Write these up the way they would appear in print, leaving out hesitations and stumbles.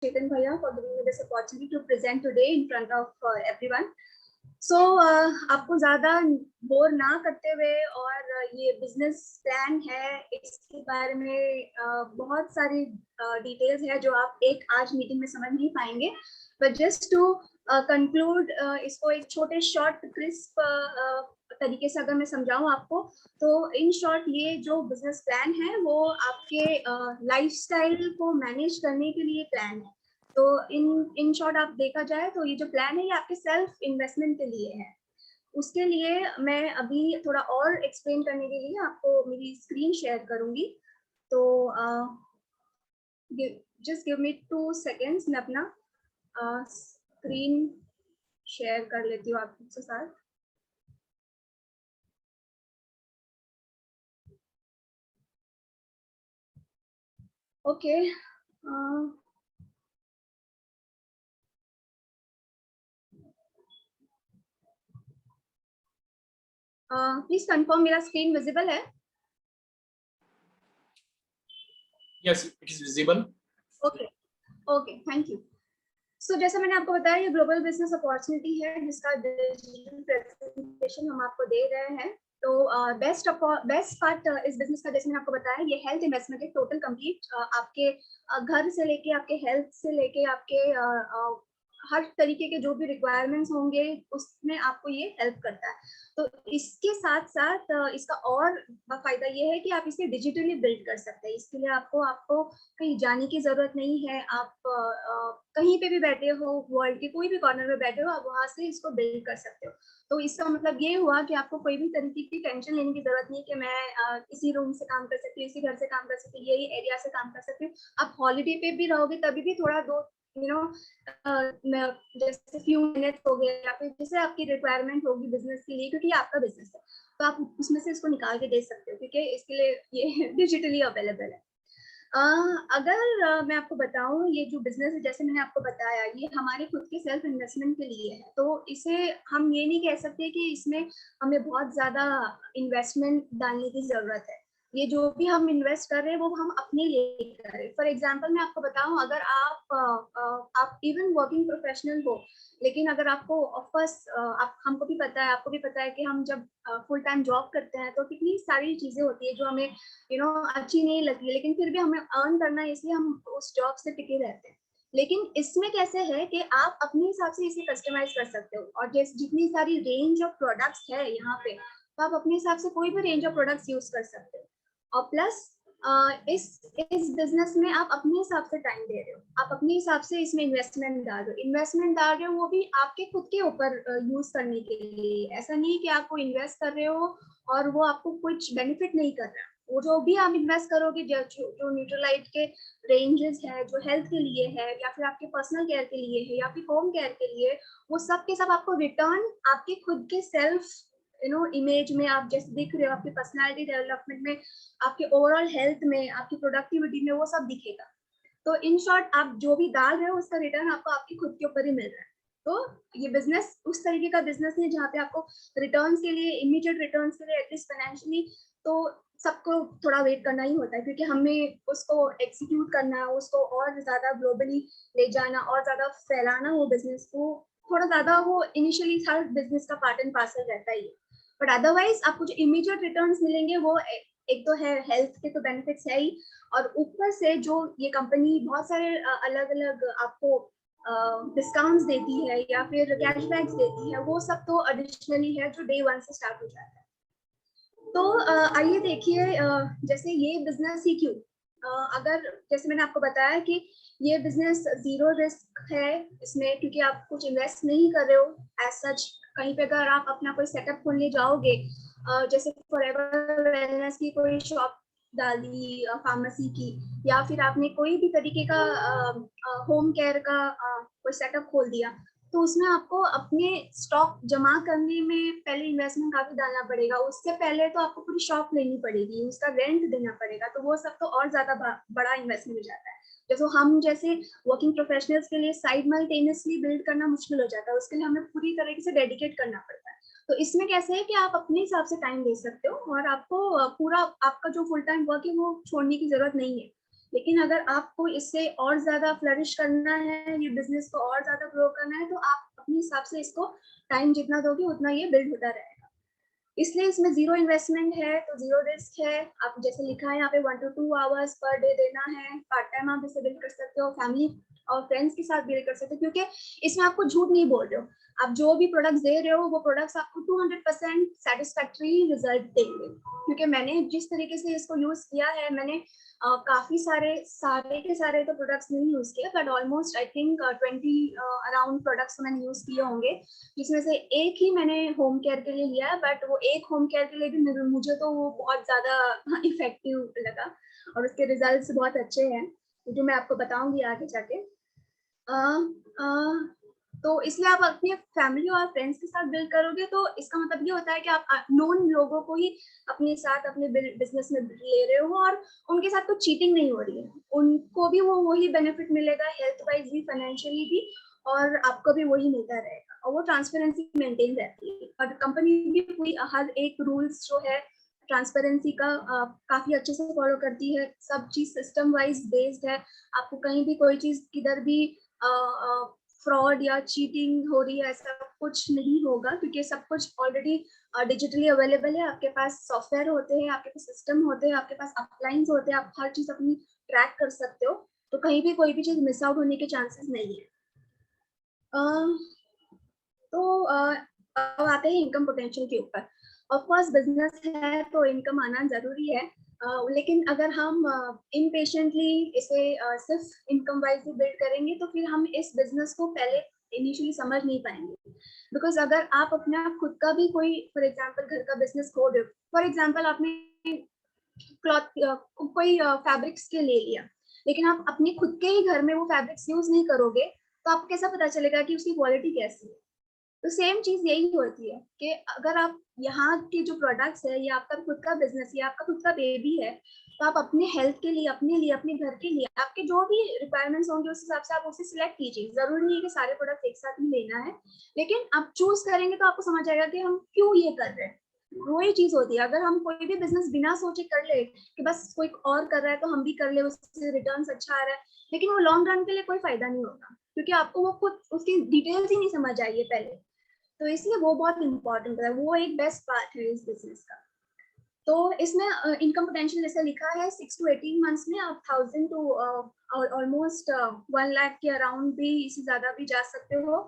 Chetan Bhaiya for giving me this opportunity to present today in front of everyone. So आपको ज़्यादा bore ना करते हुए और ये बिजनेस प्लान है इसके बारे में बहुत सारी डिटेल्स है जो आप एक आज मीटिंग में समझ नहीं पाएंगे, बट जस्ट टू कंक्लूड इसको एक छोटे शॉर्ट क्रिस्प तरीके से अगर मैं समझाऊं आपको, तो इन शॉर्ट ये जो बिजनेस प्लान है वो आपके लाइफस्टाइल को मैनेज करने के लिए प्लान है। तो इन शॉर्ट आप देखा जाए तो ये जो प्लान है ये आपके सेल्फ इन्वेस्टमेंट के लिए है। उसके लिए मैं अभी थोड़ा और एक्सप्लेन करने के लिए आपको मेरी स्क्रीन शेयर करूंगी। तो जस्ट गिव मी 2 सेकेंड्स, मैं अपना स्क्रीन शेयर कर लेती हूँ आपके साथ। ओके, प्लीज कंफर्म मेरा स्क्रीन विजिबल है? Yes, it is visible. Okay, thank you. So जैसा मैंने आपको बताया ये ग्लोबल बिजनेस अपॉर्चुनिटी है जिसका डिजिटल प्रेजेंटेशन हम आपको दे रहे हैं। तो बेस्ट पार्ट इस बिजनेस का जैसे मैंने आपको बताया ये हेल्थ इन्वेस्टमेंट है, टोटल कंप्लीट आपके घर से लेके आपके हेल्थ से लेके आपके हर तरीके के जो भी रिक्वायरमेंट्स होंगे उसमें आपको ये हेल्प करता है। तो इसके साथ साथ इसका और फायदा ये है कि आप इसे डिजिटली बिल्ड कर सकते हैं। इसके लिए आपको कहीं जाने की जरूरत नहीं है। आप कहीं पे भी बैठे हो, वर्ल्ड के कोई भी कॉर्नर में बैठे हो, आप वहां से इसको बिल्ड कर सकते हो। तो इसका मतलब ये हुआ कि आपको कोई भी तरीके की टेंशन लेने की जरूरत नहीं कि मैं इसी रूम से काम कर सकती हूँ, इसी घर से काम कर सकती हूँ, यही एरिया से काम कर सकती हूँ। आप हॉलीडे पे भी रहोगे तभी भी थोड़ा दो जैसे फ्यू मिनट्स हो गए या फिर जैसे आपकी रिक्वायरमेंट होगी बिजनेस के लिए, क्योंकि आपका बिजनेस है तो आप उसमें से इसको निकाल के दे सकते हो, क्योंकि इसके लिए ये डिजिटली अवेलेबल है। अगर मैं आपको बताऊं ये जो बिजनेस है जैसे मैंने आपको बताया ये हमारे खुद के सेल्फ इन्वेस्टमेंट के लिए है। तो इसे हम ये नहीं कह सकते कि इसमें हमें बहुत ज्यादा इन्वेस्टमेंट डालने की जरूरत है। ये जो भी हम इन्वेस्ट कर रहे हैं वो हम अपने लिए कर रहे हैं। फॉर एग्जांपल मैं आपको बताऊं, अगर आप इवन वर्किंग प्रोफेशनल हो, लेकिन अगर आपको ऑफकोर्स हमको भी पता है, आपको भी पता है कि हम जब फुल टाइम जॉब करते हैं तो कितनी सारी चीजें होती है जो हमें अच्छी नहीं लगती है, लेकिन फिर भी हमें अर्न करना है इसलिए हम उस जॉब से टिके रहते हैं। लेकिन इसमें कैसे है कि आप अपने हिसाब से इसे कस्टमाइज कर सकते हो, और जैसे जितनी सारी रेंज ऑफ प्रोडक्ट्स है यहाँ पे, तो आप अपने हिसाब से कोई भी रेंज ऑफ प्रोडक्ट्स यूज कर सकते हो। और प्लस इस बिजनेस में आप अपने हिसाब से टाइम दे रहे हो, आप अपने हिसाब से इसमें इन्वेस्टमेंट डाल रहे हो, वो भी आपके खुद के ऊपर यूज करने के लिए। ऐसा नहीं कि आपको इन्वेस्ट कर रहे हो और वो आपको कुछ बेनिफिट नहीं कर रहा। वो जो भी आप इन्वेस्ट करोगे जो न्यूट्रलाइट के रेंजेस है, जो हेल्थ के लिए है या फिर आपके पर्सनल केयर के लिए है या फिर होम केयर के लिए, वो सब के सब आपको रिटर्न आपके खुद के सेल्फ इमेज में आप जैसे दिख रहे हो, आपकी पर्सनालिटी डेवलपमेंट में, आपके ओवरऑल हेल्थ में, आपकी प्रोडक्टिविटी में, वो सब दिखेगा। तो इन शॉर्ट आप जो भी डाल रहे हो उसका रिटर्न आपको आपके खुद के ऊपर ही मिल रहा है। तो ये बिजनेस उस तरीके का बिजनेस है जहाँ पे आपको रिटर्न्स के लिए, इमीडिएट रिटर्न्स के लिए, एटलीस्ट फाइनेंशियली तो सबको थोड़ा वेट करना ही होता है, क्योंकि हमें उसको एग्जीक्यूट करना है, उसको और ज्यादा ग्लोबली ले जाना और ज्यादा फैलाना वो बिजनेस को, थोड़ा ज्यादा वो इनिशियली हर बिजनेस का पार्ट एंड पार्सल रहता ही है। बट अदरवाइज आपको जो इमीडिएट रिटर्न्स मिलेंगे वो एक तो है हेल्थ के तो बेनिफिट्स है ही, और ऊपर से जो ये कंपनी बहुत सारे अलग अलग आपको डिस्काउंट्स देती है या फिर कैशबैक्स देती है, वो सब तो एडिशनली है जो डे 1 से स्टार्ट हो जाता है। तो आइए देखिए, जैसे ये बिजनेस ही क्यों, अगर जैसे मैंने आपको बताया कि ये बिजनेस जीरो रिस्क है इसमें, क्योंकि आप कुछ इन्वेस्ट नहीं कर रहे हो एज सच। कहीं पे अगर आप अपना कोई सेटअप खोलने जाओगे, जैसे फॉरएवर वेलनेस की कोई शॉप डाल दी, फार्मेसी की, या फिर आपने कोई भी तरीके का होम केयर का कोई सेटअप खोल दिया, तो उसमें आपको अपने स्टॉक जमा करने में पहले इन्वेस्टमेंट काफी डालना पड़ेगा। उससे पहले तो आपको पूरी शॉप लेनी पड़ेगी, उसका रेंट देना पड़ेगा, तो वो सब तो और ज्यादा बड़ा इन्वेस्टमेंट हो जाता है। जैसे हम जैसे वर्किंग प्रोफेशनल्स के लिए साइमल्टेनियसली बिल्ड करना मुश्किल हो जाता है, उसके लिए हमें पूरी तरीके से डेडिकेट करना पड़ता है। तो इसमें कैसे है कि आप अपने हिसाब से टाइम दे सकते हो और आपको पूरा आपका जो फुल टाइम वर्क है वो छोड़ने की जरूरत नहीं है। लेकिन अगर आपको इससे और ज्यादा फ्लरिश करना है, ये बिजनेस को और ज्यादा ग्रो करना है, तो आप अपने हिसाब से इसको टाइम जितना दोगे उतना ये बिल्ड होता रहेगा। इसलिए इसमें जीरो इन्वेस्टमेंट है, तो जीरो रिस्क है। आप जैसे लिखा है यहाँ पे 1 to 2 आवर्स पर डे देना है। पार्ट टाइम आप इसे बिल्ड कर सकते हो, फैमिली और फ्रेंड्स के साथ बिल्ड कर सकते हो, क्योंकि इसमें आपको झूठ नहीं बोल रहे हो। आप जो भी प्रोडक्ट्स दे रहे हो वो प्रोडक्ट्स आपको 200% सेटिस्फैक्ट्री रिजल्ट देंगे। क्योंकि मैंने जिस तरीके से इसको यूज किया है, मैंने काफी सारे के सारे तो प्रोडक्ट्स नहीं यूज किए, but almost I think 20 around products मैंने यूज किए होंगे, जिसमें से एक ही मैंने होम केयर के लिए लिया है। बट वो एक होम केयर के लिए भी मुझे तो वो बहुत ज्यादा इफेक्टिव लगा और उसके रिजल्ट्स बहुत अच्छे हैं, जो मैं आपको बताऊंगी आगे जाके। तो इसलिए आप अपने फैमिली और फ्रेंड्स के साथ बिल्ड करोगे, तो इसका मतलब ये होता है कि आप नोन लोगों को ही अपने साथ अपने बिजनेस में ले रहे हो, और उनके साथ कोई चीटिंग नहीं हो रही है। उनको भी वो वही बेनिफिट मिलेगा, हेल्थ वाइज भी, फाइनेंशियली भी, और आपको भी वही मिलता रहेगा, और वो ट्रांसपेरेंसी मेंटेन रहती है। और कंपनी भी पूरी हर एक रूल्स जो है ट्रांसपेरेंसी का काफी अच्छे से फॉलो करती है। सब चीज सिस्टम वाइज बेस्ड है। आपको कहीं भी कोई चीज किधर भी फ्रॉड या चीटिंग हो रही है ऐसा कुछ नहीं होगा, क्योंकि सब कुछ ऑलरेडी डिजिटली अवेलेबल है। आपके पास सॉफ्टवेयर होते हैं, आपके पास सिस्टम होते हैं, आपके पास अपलाइंस होते हैं, आप हर चीज अपनी ट्रैक कर सकते हो, तो कहीं भी कोई भी चीज मिस आउट होने के चांसेस नहीं है। तो अब आते हैं इनकम पोटेंशियल के ऊपर। ऑफ कोर्स बिजनेस है तो इनकम आना जरूरी है, लेकिन अगर हम इम्पेशेंटली इसे सिर्फ इनकम वाइज ही बिल्ड करेंगे, तो फिर हम इस बिजनेस को पहले इनिशियली समझ नहीं पाएंगे। बिकॉज अगर आप अपना खुद का भी कोई, फॉर एग्जाम्पल घर का बिजनेस खोल रहे हो, फॉर एग्जाम्पल आपने क्लॉथ कोई फैब्रिक्स के ले लिया, लेकिन आप अपने खुद के ही घर में वो फैब्रिक्स यूज नहीं करोगे, तो आपको कैसा पता चलेगा कि उसकी क्वालिटी कैसी है? तो सेम चीज यही होती है कि अगर आप यहाँ के जो प्रोडक्ट्स है, या आपका खुद का बिजनेस या आपका खुद का बेबी है, तो आप अपने हेल्थ के लिए, अपने लिए, अपने घर के लिए, आपके जो भी रिक्वायरमेंट्स होंगे उस हिसाब से आप उसे सिलेक्ट कीजिए। जरूरी नहीं है कि सारे प्रोडक्ट एक साथ ही लेना है, लेकिन आप चूज करेंगे तो आपको समझ आएगा कि हम क्यों ये कर रहे हैं। वही चीज होती है, अगर हम कोई भी बिजनेस बिना सोचे कर ले कि बस कोई और कर रहा है तो हम भी कर ले, उससे रिटर्न अच्छा आ रहा है, लेकिन वो लॉन्ग रन के लिए कोई फायदा नहीं होगा, क्योंकि आपको वो खुद उसकी डिटेल्स ही नहीं समझ आई है पहले। तो इसलिए वो बहुत इंपॉर्टेंट है, वो एक बेस्ट पार्ट है इस बिजनेस का। तो इसमें इनकम पोटेंशियल जैसे लिखा है 6 to 18 मंथ्स में आप 1000 to ऑलमोस्ट 1 लाख के अराउंड भी, इससे ज्यादा भी जा सकते हो।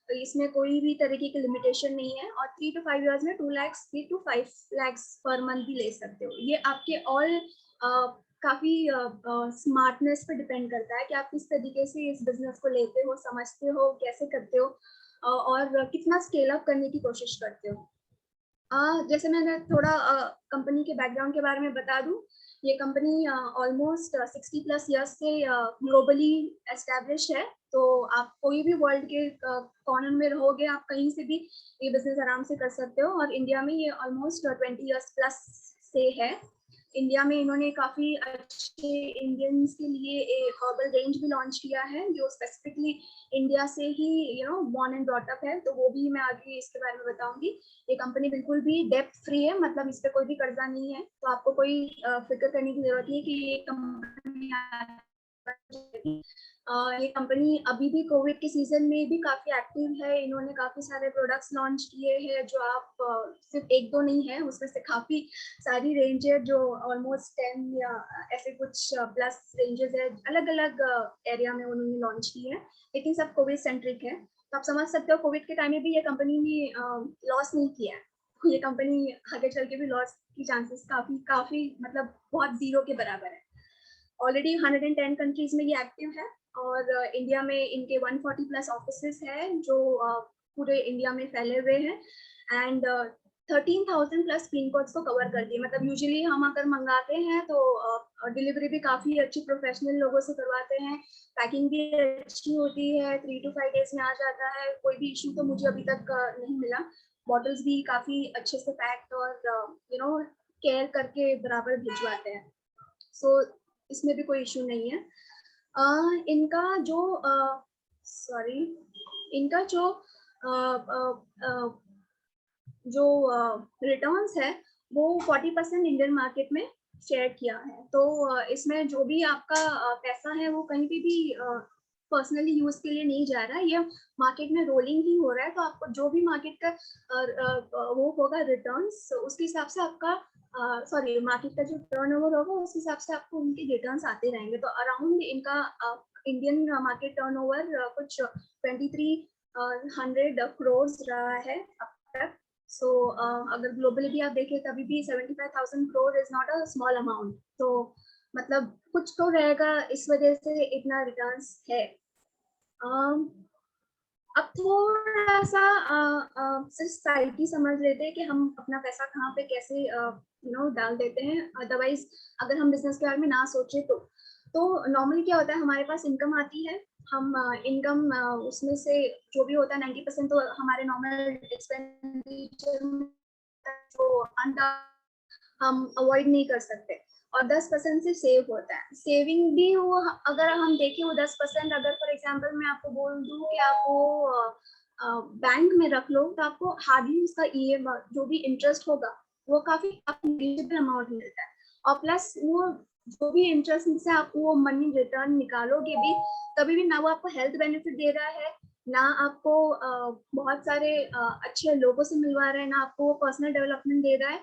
तो इसमें कोई भी तरीके की लिमिटेशन नहीं है, और 3 to 5 इयर्स में 2 lakhs 3 to 5 lakhs per month भी ले सकते हो। ये आपके ऑल काफी स्मार्टनेस पे डिपेंड करता है कि आप किस तरीके से इस बिजनेस को लेते हो, समझते हो, कैसे करते हो, और कितना स्केल अप करने की कोशिश करते हो। जैसे मैंने थोड़ा कंपनी के बैकग्राउंड के बारे में बता दूं, ये कंपनी ऑलमोस्ट 60+ ईयर्स से ग्लोबली एस्टेब्लिश है। तो आप कोई भी वर्ल्ड के कॉर्नर में रहोगे, आप कहीं से भी ये बिजनेस आराम से कर सकते हो। और इंडिया में ये ऑलमोस्ट 20 ईयर्स प्लस से है। इंडिया में इन्होंने काफी अच्छे इंडियंस के लिए एक हर्बल रेंज भी लॉन्च किया है, जो स्पेसिफिकली इंडिया से ही बॉर्न एंड ब्रॉट अप है। तो वो भी मैं आगे इसके बारे में बताऊंगी। ये कंपनी बिल्कुल भी डेप्थ फ्री है, मतलब इस पे कोई भी कर्जा नहीं है, तो आपको कोई फिक्र करने की जरूरत नहीं है कि ये कंपनी ये कंपनी अभी भी कोविड के सीजन में भी काफी एक्टिव है। इन्होंने काफी सारे प्रोडक्ट्स लॉन्च किए हैं, जो आप सिर्फ एक दो नहीं है, उसमें से काफी सारी रेंज है, जो ऑलमोस्ट 10 या ऐसे कुछ प्लस रेंजेस है, अलग अलग एरिया में उन्होंने लॉन्च की है, लेकिन सब कोविड सेंट्रिक है। तो आप समझ सकते हो कोविड के टाइम में भी ये कंपनी ने लॉस नहीं किया है। ये कंपनी आगे चल के भी लॉस की चांसेस काफी मतलब बहुत जीरो के बराबर है। ऑलरेडी 110 कंट्रीज में ये एक्टिव है, और इंडिया में इनके 140+ ऑफिसेस है, जो पूरे इंडिया में फैले हुए हैं। एंड 13,000+ पिन कोड्स को कवर करती है। मतलब यूजुअली हम अगर मंगाते हैं तो डिलीवरी भी काफी अच्छी प्रोफेशनल लोगों से करवाते हैं, पैकिंग भी अच्छी होती है, 3 to 5 डेज में आ जाता है। कोई भी इशू तो मुझे अभी तक नहीं मिला। बॉटल्स भी काफी अच्छे से पैक्ड और केयर करके बराबर भिजवाते हैं। सो इसमें भी कोई इशू नहीं है। इनका जो सॉरी इनका जो रिटर्न्स है वो 40% इंडियन मार्केट में शेयर किया है। तो इसमें जो भी आपका पैसा है वो कहीं पे भी पर्सनली यूज के लिए नहीं जा रहा है, ये मार्केट में रोलिंग ही हो रहा है। तो आपको जो भी मार्केट का वो होगा रिटर्न्स, उसके हिसाब से आपका सॉरी मार्केट का जो टर्नओवर होगा उस हिसाब से आपको उनके रिटर्न्स आते रहेंगे। तो अराउंड इनका इंडियन मार्केट टर्नओवर कुछ 2300 करोड़ रहा है अब तक। सो अगर ग्लोबली भी आप देखें तभी भी 75,000 crore is not a small amount. तो मतलब कुछ तो रहेगा, इस वजह से इतना रिटर्न्स है। अब थोड़ा सा सोसाइटी समझ लेते हैं कि हम अपना पैसा कहाँ पे कैसे डाल देते हैं। अदरवाइज अगर हम बिजनेस के बारे में ना सोचे तो नॉर्मली क्या होता है, हमारे पास इनकम आती है, हम इनकम उसमें से जो भी होता है 90% तो हमारे नॉर्मल एक्सपेंडिचर जो हम अवॉइड नहीं कर सकते, और 10% से सेव होता है। सेविंग भी वो अगर हम देखें वो 10%, अगर फॉर एग्जांपल मैं आपको बोल दूं कि आप वो बैंक में रख लो तो आपको हार्डली उसका जो भी इंटरेस्ट होगा वो काफी नेग्लिजिबल अमाउंट मिलता है। और प्लस वो जो भी इंटरेस्ट से आप वो मनी रिटर्न निकालोगे भी तभी भी ना वो आपको हेल्थ बेनिफिट दे रहा है, ना आपको बहुत सारे अच्छे लोगों से मिलवा रहा है, ना आपको पर्सनल डेवलपमेंट दे रहा है,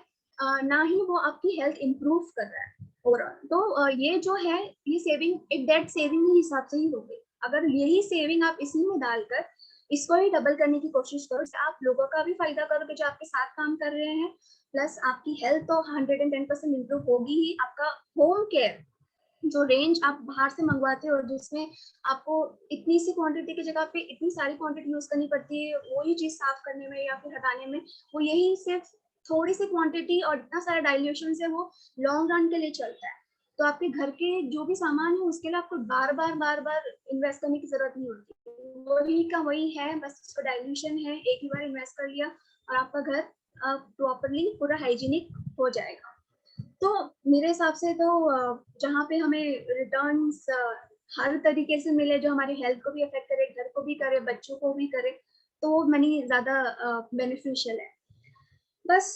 ना ही वो आपकी हेल्थ इम्प्रूव कर रहा है ओवरऑल। तो ये जो है ये सेविंग एक डेट सेविंग ही हिसाब से ही होगी। अगर यही सेविंग आप इसी में डालकर इसको ही डबल करने की कोशिश करो, आप लोगों का भी फायदा करोगे जो आपके साथ काम कर रहे हैं, प्लस आपकी हेल्थ तो 110% इम्प्रूव होगी ही। आपका होम केयर जो रेंज आप बाहर से मंगवाते हो जिसमें आपको इतनी सी क्वांटिटी की जगह पे इतनी सारी क्वांटिटी यूज करनी पड़ती है वही चीज साफ करने में या फिर हटाने में, वो यही सिर्फ थोड़ी सी क्वांटिटी और इतना सारा डाइल्यूशन से वो लॉन्ग रन के लिए चलता है। तो आपके घर के जो भी सामान है उसके लिए आपको बार बार इन्वेस्ट करने की जरूरत नहीं होती, वही का वही है, बस उसका डाइल्यूशन है, एक ही बार इन्वेस्ट कर लिया और आपका घर प्रॉपरली पूरा हाइजीनिक हो जाएगा। तो मेरे हिसाब से तो जहाँ पे हमें रिटर्न्स हर तरीके से मिले जो हमारी हेल्थ को भी अफेक्ट करे, घर को भी करे, बच्चों को भी करे, तो वो मनी ज्यादा बेनिफिशियल है। बस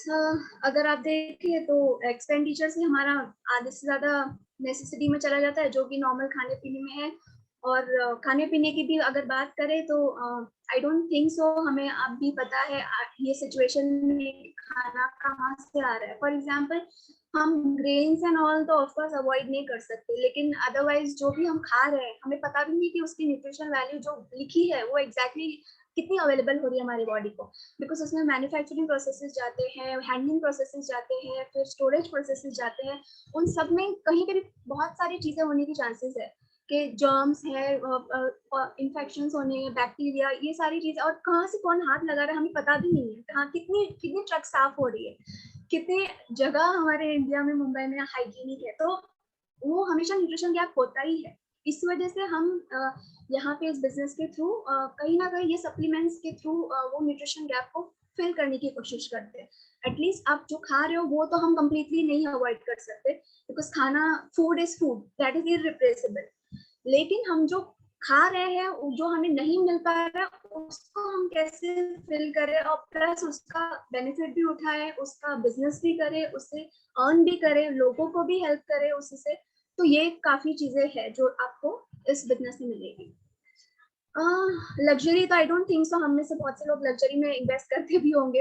अगर आप देखें तो एक्सपेंडिचर से हमारा आधे से ज्यादा नेसेसिटी में चला जाता है जो कि नॉर्मल खाने पीने में है। और खाने पीने की भी अगर बात करें तो आई डोंट थिंक सो हमें अब भी पता है ये सिचुएशन में खाना कहाँ से आ रहा है। फॉर एग्जांपल हम ग्रेन्स एंड ऑल तो ऑफ कोर्स अवॉइड नहीं कर सकते, लेकिन अदरवाइज जो भी हम खा रहे हैं हमें पता भी नहीं कि उसकी न्यूट्रिशन वैल्यू जो लिखी है वो एग्जैक्टली कितनी अवेलेबल हो रही है हमारी बॉडी को। बिकॉज उसमें मैन्युफैक्चरिंग प्रोसेसेस जाते हैं, हैंडलिंग प्रोसेसेस जाते हैं, फिर स्टोरेज प्रोसेसेस जाते हैं, उन सब में कहीं पे भी बहुत सारी चीजें होने की चांसेस है कि जर्म्स है, इन्फेक्शंस होने, बैक्टीरिया, ये सारी चीजें, और कहाँ से कौन हाथ लगा रहा है हमें पता भी नहीं है, कहाँ कितनी कितनी ट्रक साफ हो रही है, कितनी जगह हमारे इंडिया में मुंबई में हाइजीनिक है। तो वो हमेशा न्यूट्रिशन गैप होता ही है। इस वजह से हम यहाँ पे इस बिजनेस के थ्रू कहीं ना कहीं ये सप्लीमेंट्स के थ्रू वो न्यूट्रिशन गैप को फिल करने की कोशिश करते हैं। एटलीस्ट आप जो खा रहे हो वो तो हम कम्प्लीटली नहीं अवॉइड कर सकते, बिकॉज खाना food is food, that is irreplaceable. लेकिन हम जो खा रहे हैं जो हमें नहीं मिल पा रहा है उसको हम कैसे फिल करें और प्लस उसका बेनिफिट भी उठाए, उसका बिजनेस भी करे, उससे अर्न भी करे, लोगों को भी हेल्प करे उससे। तो ये काफी चीजें हैं जो आपको इस बिजनेस में मिलेगी। लग्जरी तो आई डोंट थिंक सो, हम में से बहुत से लोग लग्जरी में इन्वेस्ट करते भी होंगे।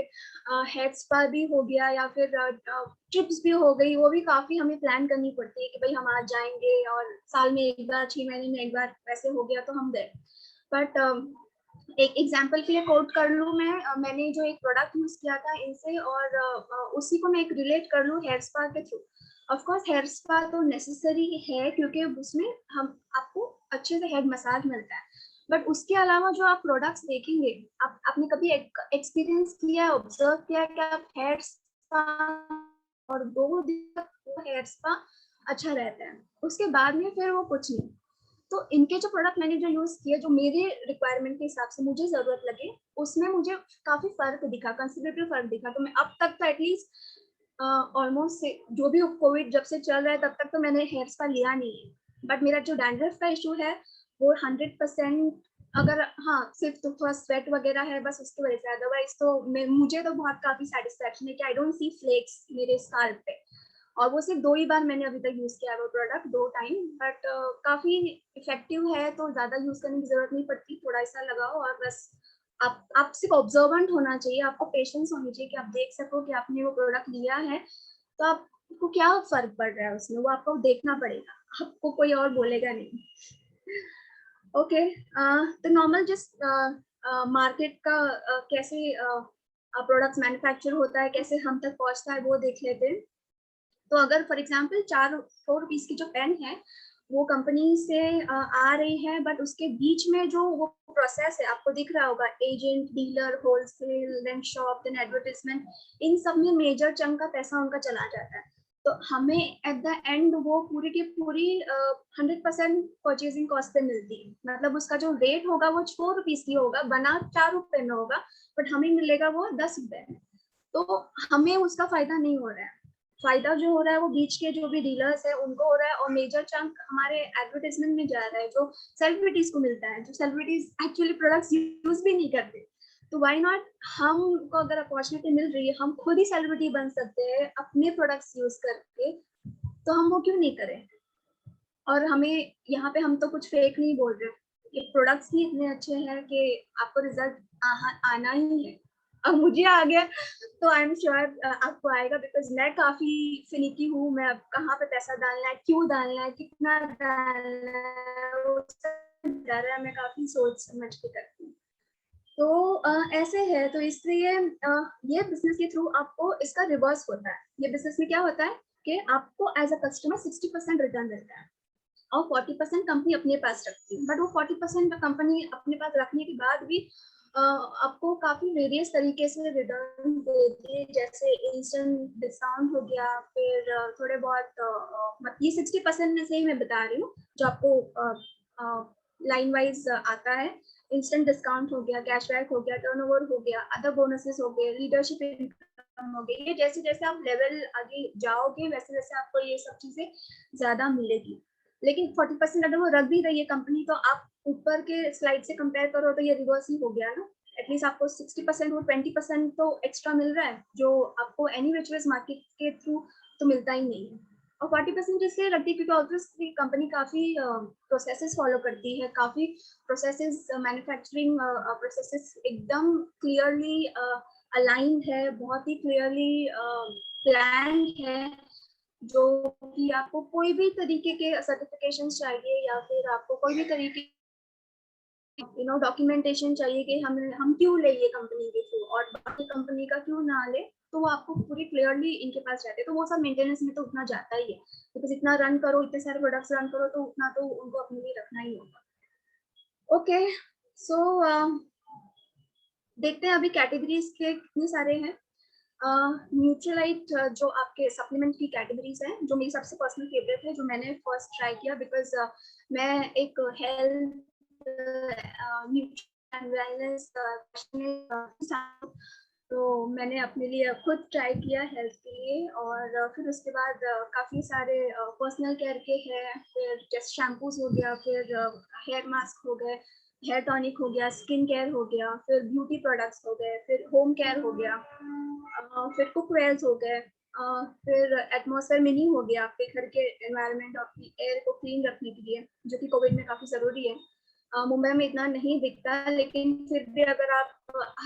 हेड स्पा भी हो गया या फिर ट्रिप्स भी हो गई, वो भी काफी हमें प्लान करनी पड़ती है कि भाई हम आज जाएंगे और साल में एक बार, 6 महीने में एक बार वैसे हो गया तो हम गए। बट एक एग्जाम्पल के लिए कोट कर लूँ मैं, मैंने जो एक प्रोडक्ट यूज किया था इनसे और उसी को मैं एक रिलेट कर लूँ हेयर स्पा के through. Of course hair spa तो नेसेसरी है क्योंकि उसमें हम आपको अच्छे से हेड मसाज मिलता है, बट उसके अलावा जो आप प्रोडक्ट्स देखेंगे, आपने कभी एक्सपीरियंस किया, ऑब्जर्व किया कि आप हेयर स्पा और 2 दिन तक वो हेयर स्पा अच्छा रहता है, उसके बाद में फिर वो कुछ नहीं। तो इनके जो प्रोडक्ट मैंने जो यूज किए, जो मेरे रिक्वायरमेंट के हिसाब से मुझे जरूरत लगे, उसमें मुझे काफी फर्क दिखा, कंसिडरेबल फर्क दिखा। तो मैं अब तक तो एटलीस्ट ऑलमोस्ट जो भी कोविड जब से चल रहा है तब तक तो मैंने हेयर स्पा लिया नहीं है। बट मेरा जो डैंड्रफ का इशू है वो 100%, अगर हाँ सिर्फ तो थोड़ा स्वेट वगैरह है बस उसकी वजह से, अदरवाइज तो मुझे तो बहुत काफी सेटिस्फेक्शन है कि आई डोंट सी फ्लेक्स मेरे स्काल्प पे। और वो सिर्फ 2 ही बार मैंने अभी तक यूज किया है वो प्रोडक्ट, 2 टाइम, बट काफी इफेक्टिव है, तो ज्यादा यूज करने की जरूरत नहीं पड़ती, थोड़ा सा लगाओ और बस आप सिर्फ ऑब्जर्वेंट होना चाहिए, आपको पेशेंस होनी चाहिए कि आप देख सको कि आपने वो प्रोडक्ट लिया है तो आपको क्या फर्क पड़ रहा है उसमें, वो आपको देखना पड़ेगा, आपको कोई और बोलेगा नहीं। ओके, तो नॉर्मल जिस मार्केट का कैसे प्रोडक्ट्स मैन्युफैक्चर होता है, कैसे हम तक पहुंचता है, वो देख लेते हैं। तो अगर फॉर एग्जांपल 4 रुपीस की जो पेन है वो कंपनी से आ रही है, बट उसके बीच में जो वो प्रोसेस है आपको दिख रहा होगा, agent, dealer, wholesale, then shop, then advertisement, इन सब में मेजर चंक का पैसा उनका चला जाता है। तो हमें एट द एंड वो पूरी की पूरी 100% परचेजिंग कॉस्ट पे मिलती है, मतलब उसका जो रेट होगा वो 4 रुपीस की होगा, बना 4 रुपए में होगा, बट हमें मिलेगा वो 10 रुपए में। तो हमें उसका फायदा नहीं हो रहा है, फायदा जो हो रहा है वो बीच के जो भी डीलर्स है उनको हो रहा है, और मेजर चंक हमारे एडवर्टाइजमेंट में जा रहा है जो सेलिब्रिटीज को मिलता है, जो सेलिब्रिटीज एक्चुअली प्रोडक्ट्स यूज भी नहीं करते। तो व्हाई नॉट, हमको अगर अपॉर्चुनिटी मिल रही है, हम खुद ही सेलिब्रिटी बन सकते हैं अपने प्रोडक्ट्स यूज करके, तो हम वो क्यों नहीं करें। और हमें यहाँ पे हम तो कुछ फेक नहीं बोल रहे, ये प्रोडक्ट्स ही इतने अच्छे हैं कि आपको रिजल्ट आना ही है। अब मुझे आ गया तो आई एम श्योर आपको आएगा, बिकॉज मैं काफी फिनिकी हूँ, मैं अब कहाँ पे पैसा डालना है, क्यों डालना है, कितना डालना है, वो सब डर है, मैं काफी सोच समझ के करती हूँ। तो ऐसे है, तो इसलिए ये बिजनेस के थ्रू आपको इसका रिवर्स होता है। ये बिजनेस में क्या होता है कि आपको एज अ कस्टमर 60% रिटर्न मिलता है और 40% कंपनी अपने पास रखती है, बट वो 40% कंपनी अपने पास रखने के बाद भी आपको काफी वेरियस तरीके से रिटर्न देती है, जैसे इंस्टेंट डिस्काउंट हो गया, फिर थोड़े बहुत ये 60% में से ही मैं बता रही हूँ जो आपको लाइन वाइज आता है। इंस्टेंट डिस्काउंट हो गया, कैशबैक हो गया, टर्नओवर हो गया, अदर बोनसेस हो गए, लीडरशिप इनकम हो गई, ये जैसे जैसे आप लेवल आगे जाओगे वैसे वैसे आपको ये सब चीजें ज्यादा मिलेगी। लेकिन 40% अगर वो रख भी रही है कंपनी, तो आप ऊपर के स्लाइड से कंपेयर करो तो ये रिवर्स ही हो गया ना। एटलीस्ट आपको 60% और 20% तो एक्स्ट्रा मिल रहा है, जो आपको एनी विच वेज मार्केट के थ्रू तो मिलता ही नहीं है। और 40% इसलिए रखती है क्योंकि ऑब्वियसली कंपनी काफी प्रोसेसेस फॉलो करती है, काफी प्रोसेसेस, मैन्युफैक्चरिंग प्रोसेसेस एकदम क्लियरली अलाइंड है, बहुत ही क्लियरली प्लान है, जो कि आपको कोई भी तरीके के सर्टिफिकेशन चाहिए या फिर आपको कोई भी तरीके डॉक्यूमेंटेशन चाहिए कि हम क्यों ले ये कंपनी के थ्रू और बाकी कंपनी का क्यों ना ले, तो वो आपको पूरी क्लियरली इनके पास रहते हैं। तो वो सब मेंटेनेंस में तो उतना जाता ही है, बिकॉज इतना रन करो, इतने सारे प्रोडक्ट्स रन करो, तो उतना तो उनको अपने लिए रखना ही होगा। ओके, सो देखते हैं अभी कैटेगरीज के कितने सारे हैं। न्यूट्रलाइट जो आपके सप्लीमेंट की कैटेगरीज हैं, जो मेरी सबसे पर्सनल फेवरेट है, जो मैंने फर्स्ट ट्राई किया, बिकॉज मैं एक हेल्थ न्यूट्रिशन वेलनेस तो मैंने अपने लिए खुद ट्राई किया हेल्थ के लिए, और फिर उसके बाद काफ़ी सारे पर्सनल केयर के हैं, फिर जैसे शैम्पूज हो गया, फिर हेयर मास्क हो गए, हेयर टॉनिक हो गया, स्किन केयर हो गया, फिर ब्यूटी प्रोडक्ट्स हो गए, फिर होम केयर हो गया, फिर कुकवेयर्स हो गए, फिर एटमॉस्फेयर मिनी हो गया, आपके घर के एनवायरनमेंट और एयर को क्लीन रखने के लिए, जो कि कोविड में काफ़ी ज़रूरी है। मुंबई में इतना नहीं दिखता, लेकिन फिर भी अगर आप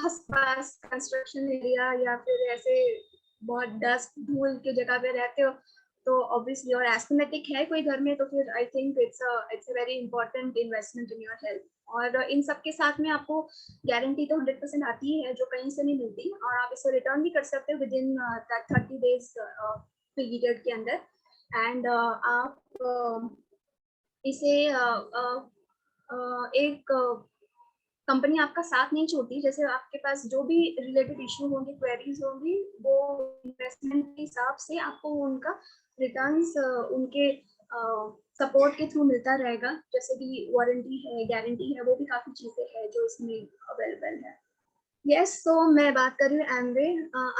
आसपास कंस्ट्रक्शन एरिया या फिर ऐसे बहुत डस्ट धूल की जगह पे रहते हो, तो ऑब्वियसली, और एस्थमेटिक है कोई घर में, तो फिर I think it's a very important investment in your health. और इन सब के साथ में आपको गारंटी तो 100% आती ही है, जो कहीं से नहीं मिलती, और आप इसे रिटर्न भी कर सकते हो विद इन 30 डेज पीरियड के अंदर। एंड आप इसे एक कंपनी आपका साथ नहीं छोड़ती, जैसे आपके पास जो भी रिलेटेड इशू होंगे, क्वेरीज होंगी, वो इन्वेस्टमेंट के हिसाब से आपको उनका रिटर्न्स उनके सपोर्ट के थ्रू मिलता रहेगा, जैसे कि वारंटी है, गारंटी है, वो भी काफ़ी चीज़ें हैं जो इसमें अवेलेबल है। यस, तो मैं बात कर रही हूँ एमवे।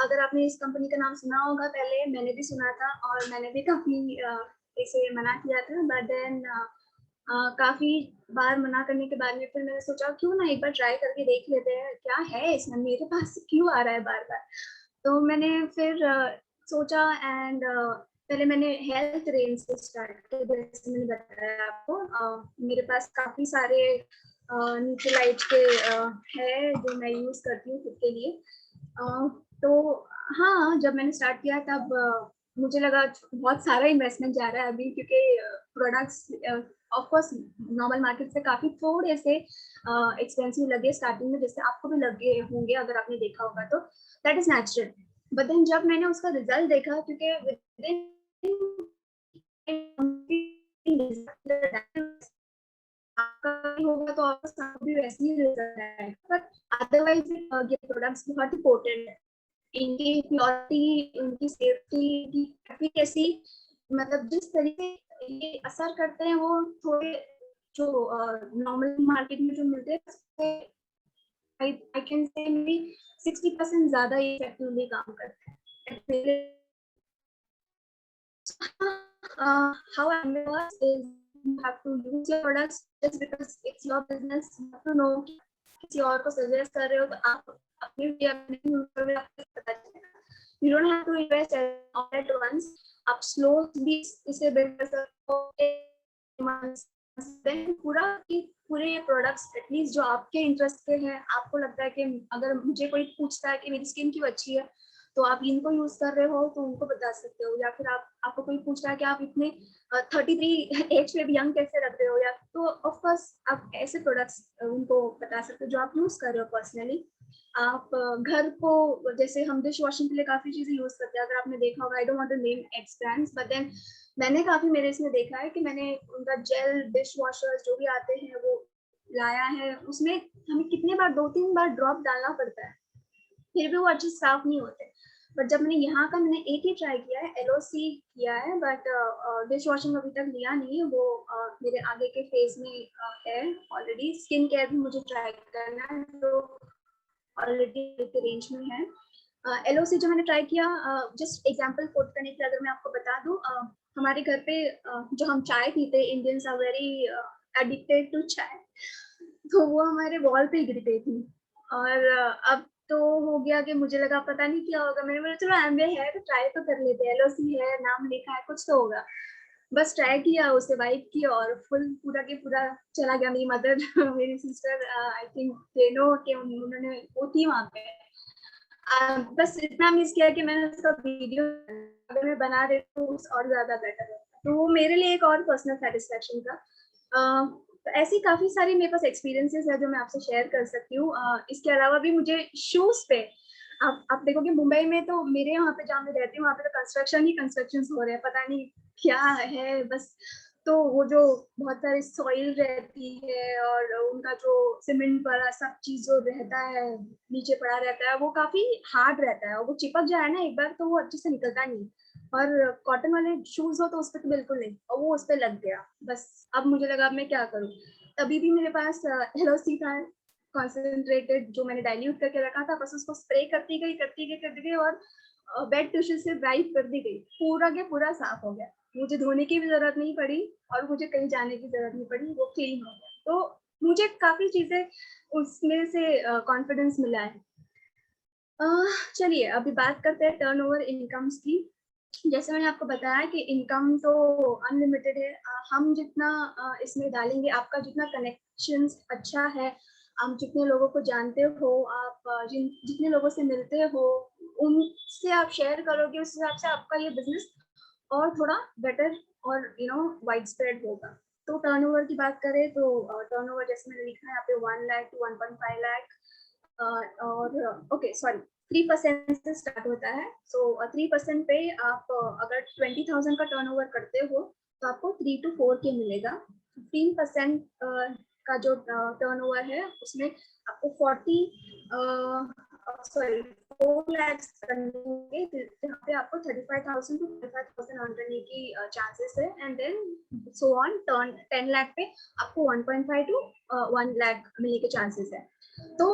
अगर आपने इस कंपनी का नाम सुना होगा, पहले मैंने भी सुना था और मैंने भी काफ़ी इसे मना किया था, बट देन काफ़ी बार मना करने के बाद में फिर मैंने सोचा क्यों ना एक बार ट्राई करके देख लेते हैं क्या है इसमें, मेरे पास क्यों आ रहा है बार बार। तो मैंने फिर सोचा, एंड पहले मैंने हेल्थ रेंज से स्टार्ट किया, जैसे मैंने बताया आपको। मेरे पास काफ़ी सारे न्यूट्रीलाइट के है जो मैं यूज़ करती हूँ खुद के लिए। तो हाँ, जब मैंने स्टार्ट किया तब मुझे लगा बहुत सारा इन्वेस्टमेंट जा रहा है अभी, क्योंकि products of course normal market से काफ़ी थोड़े से एक्सपेंसिव लगे स्टार्टिंग में, जैसे आपको भी लगे होंगे अगर आपने देखा होगा तो। That is natural. But then जब मैंने उसका रिजल्ट देखा, क्योंकि विदिन आपका भी होगा तो आपका साथ भी वैसे ही रिजल्ट आएगा, बट अदरवाइज ये प्रोडक्ट्स बहुत ही पोटेंट है। इनकी प्योरिटी, इनकी सेफ्टी, इनकी एफिकेसी, मतलब जिस तरीके ये असर करते हैं वो थोड़े जो नॉर्मल मार्केट में जो मिलते हैं उससे आई कैन से मे 60% ज्यादा ये इफेक्टिवली काम करते हैं। How I work is you have to use your products just because it's your business. You have to know कि किसी और को suggest कर रहे हो तो आप अपने भी अपने use कर रहे हो, आपको पता चलेगा। You don't have to invest all at once. आप slowly इसे build कर सकते हो। Then पूरा कि पूरे ये products एटलीस्ट जो आपके इंटरेस्ट के हैं, आपको लगता है कि अगर मुझे कोई पूछता है कि मेरी स्किन क्यों अच्छी है तो आप इनको यूज कर रहे हो तो उनको बता सकते हो, या फिर आपको कोई पूछ रहा है कि आप इतने 33 एज पे भी यंग कैसे रख रहे हो, या तो ऑफ कोर्स आप ऐसे प्रोडक्ट्स उनको बता सकते हो जो आप यूज कर रहे हो पर्सनली। आप घर को, जैसे हम डिश वॉशिंग के लिए काफी चीजें यूज करते हैं, अगर आपने देखा होगा, I don't want to name X brands, but then मैंने काफी मेरे इसमें देखा है कि मैंने उनका जेल डिश वॉशर्स जो भी आते हैं वो लाया है, उसमें हमें कितने बार 2-3 बार ड्रॉप डालना पड़ता है, फिर भी वो अच्छे साफ नहीं होते। बट जब मैंने यहाँ का मैंने एक ही ट्राई किया है, एलओसी किया है, बट डिश वॉशिंग अभी तक लिया नहीं है, वो मेरे आगे के फेज में है ऑलरेडी। स्किन केयर भी मुझे ट्राई करना है जो ऑलरेडी के रेंज में है। एलओसी जो मैंने ट्राई किया, जस्ट एग्जांपल कोट करने के लिए अगर मैं आपको बता दूं, हमारे घर पे जो हम चाय पीते, Indians are very addicted to chai, तो वो हमारे वॉल पे गिर गई थी। और अब तो हो गया कि मुझे लगा पता नहीं क्या होगा, मैंने बोला चलो एमवे है तो ट्राई तो कर लेते हैं, एलओसी है, नाम लिखा है, कुछ तो होगा। बस ट्राई किया, उसे वाइप किया और फुल पूरा के पूरा चला गया। मेरी मदर मेरी sister I think they know कि उन्होंने वो थी वहाँ पे। बस इतना मिस किया कि मैंने उसका वीडियो अगर मैं बना दे तो और ज्यादा बेटर होता, तो वो मेरे लिए एक और पर्सनल सेटिस्फेक्शन था। तो ऐसी काफी सारी मेरे पास एक्सपीरियंसेस है जो मैं आपसे शेयर कर सकती हूँ। इसके अलावा भी मुझे शूज पे, आप देखोगे मुंबई में, तो मेरे यहाँ पे जहाँ मैं रहती हूँ वहाँ पे तो कंस्ट्रक्शन ही कंस्ट्रक्शन हो रहे हैं, पता नहीं क्या है बस। तो वो जो बहुत सारी सॉइल रहती है और उनका जो सीमेंट वाला सब चीज जो रहता है नीचे पड़ा रहता है, वो काफी हार्ड रहता है और वो चिपक जाए ना एक बार तो वो अच्छे से निकलता नहीं। और कॉटन वाले शूज हो तो उस पर तो बिल्कुल नहीं, और वो उस पर लग गया। बस अब मुझे लगा अब मैं क्या करूँ। तभी भी मेरे पास एलओसी था कॉन्सेंट्रेटेड जो मैंने डाइल्यूट करके रखा था, बस उसको स्प्रे करती गई और बेड टिश्यू से वाइप कर दी गई, पूरा के पूरा साफ हो गया। मुझे धोने की भी जरूरत नहीं पड़ी और मुझे कहीं जाने की जरूरत नहीं पड़ी, वो क्लीन हो गया। तो मुझे काफी चीजें उसमें से कॉन्फिडेंस मिला है। चलिए अभी बात करते हैं टर्नओवर इनकम्स की। जैसे मैंने आपको बताया कि इनकम तो अनलिमिटेड है। हम जितना इसमें डालेंगे, आपका जितना कनेक्शंस अच्छा है, आप जितने लोगों को जानते हो, आप जितने लोगों से मिलते हो, उनसे आप शेयर करोगे, उस हिसाब से आपका ये बिजनेस और थोड़ा बेटर और वाइड स्प्रेड होगा। तो टर्नओवर की बात करें तो टर्नओवर जैसे मैंने लिखा है यहाँ पे 1 लाख to 1.5 लाख, और ओके सॉरी 3% से स्टार्ट होता है। सो 3% पे आप अगर 20,000 का टर्नओवर करते हो तो आपको 3 to 4 के मिलेगा। 15% का जो टर्नओवर है उसमें आपको 4 लाख करने, जहाँ पे आपको 35,000 to 45,000 अर्न करने की चांसेस है। And then so on, 10 lakh पे आपको 1.5 to 1 लाख मिलने के चांसेस है। तो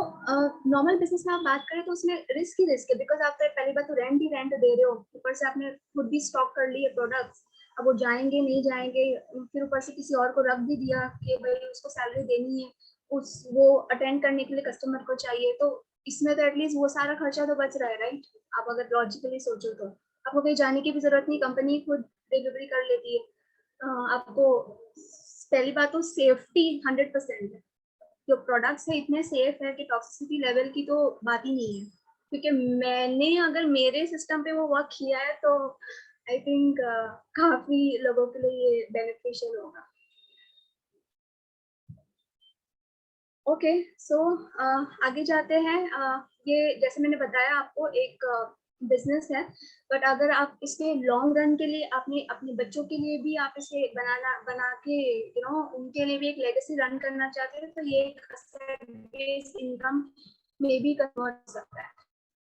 नॉर्मल बिजनेस में आप बात करें तो उसमें रिस्क ही रिस्क है, बिकॉज आप तो पहली बात तो रेंट ही रेंट दे रहे हो, ऊपर से आपने खुद भी स्टॉक कर लिए प्रोडक्ट्स, अब वो जाएंगे नहीं जाएंगे, फिर ऊपर से किसी और को रख भी दिया कि भाई उसको सैलरी देनी है, वो अटेंड करने के लिए कस्टमर को चाहिए, तो इसमें तो एटलीस्ट वो सारा खर्चा तो बच रहा है, राइट? आप अगर लॉजिकली सोचो तो आपको कहीं जाने की भी जरूरत नहीं, कंपनी खुद डिलीवरी कर लेती है। आपको पहली बात तो सेफ्टी 100% है, जो प्रोडक्ट्स है इतने सेफ है कि टॉक्सिसिटी लेवल की तो बात ही नहीं है, क्योंकि मैंने अगर मेरे सिस्टम पे वो वर्क किया है तो आई थिंक काफी लोगों के लिए ये बेनिफिशियल होगा। ओके सो आगे जाते हैं। ये जैसे मैंने बताया आपको एक बिजनेस है, बट अगर आप इसके लॉन्ग रन के लिए अपने अपने बच्चों के लिए भी आप इसे बना के उनके लिए भी एक लेगेसी रन करना चाहते हैं, तो ये एक asset based इनकम में भी कन्वर्ट हो सकता है।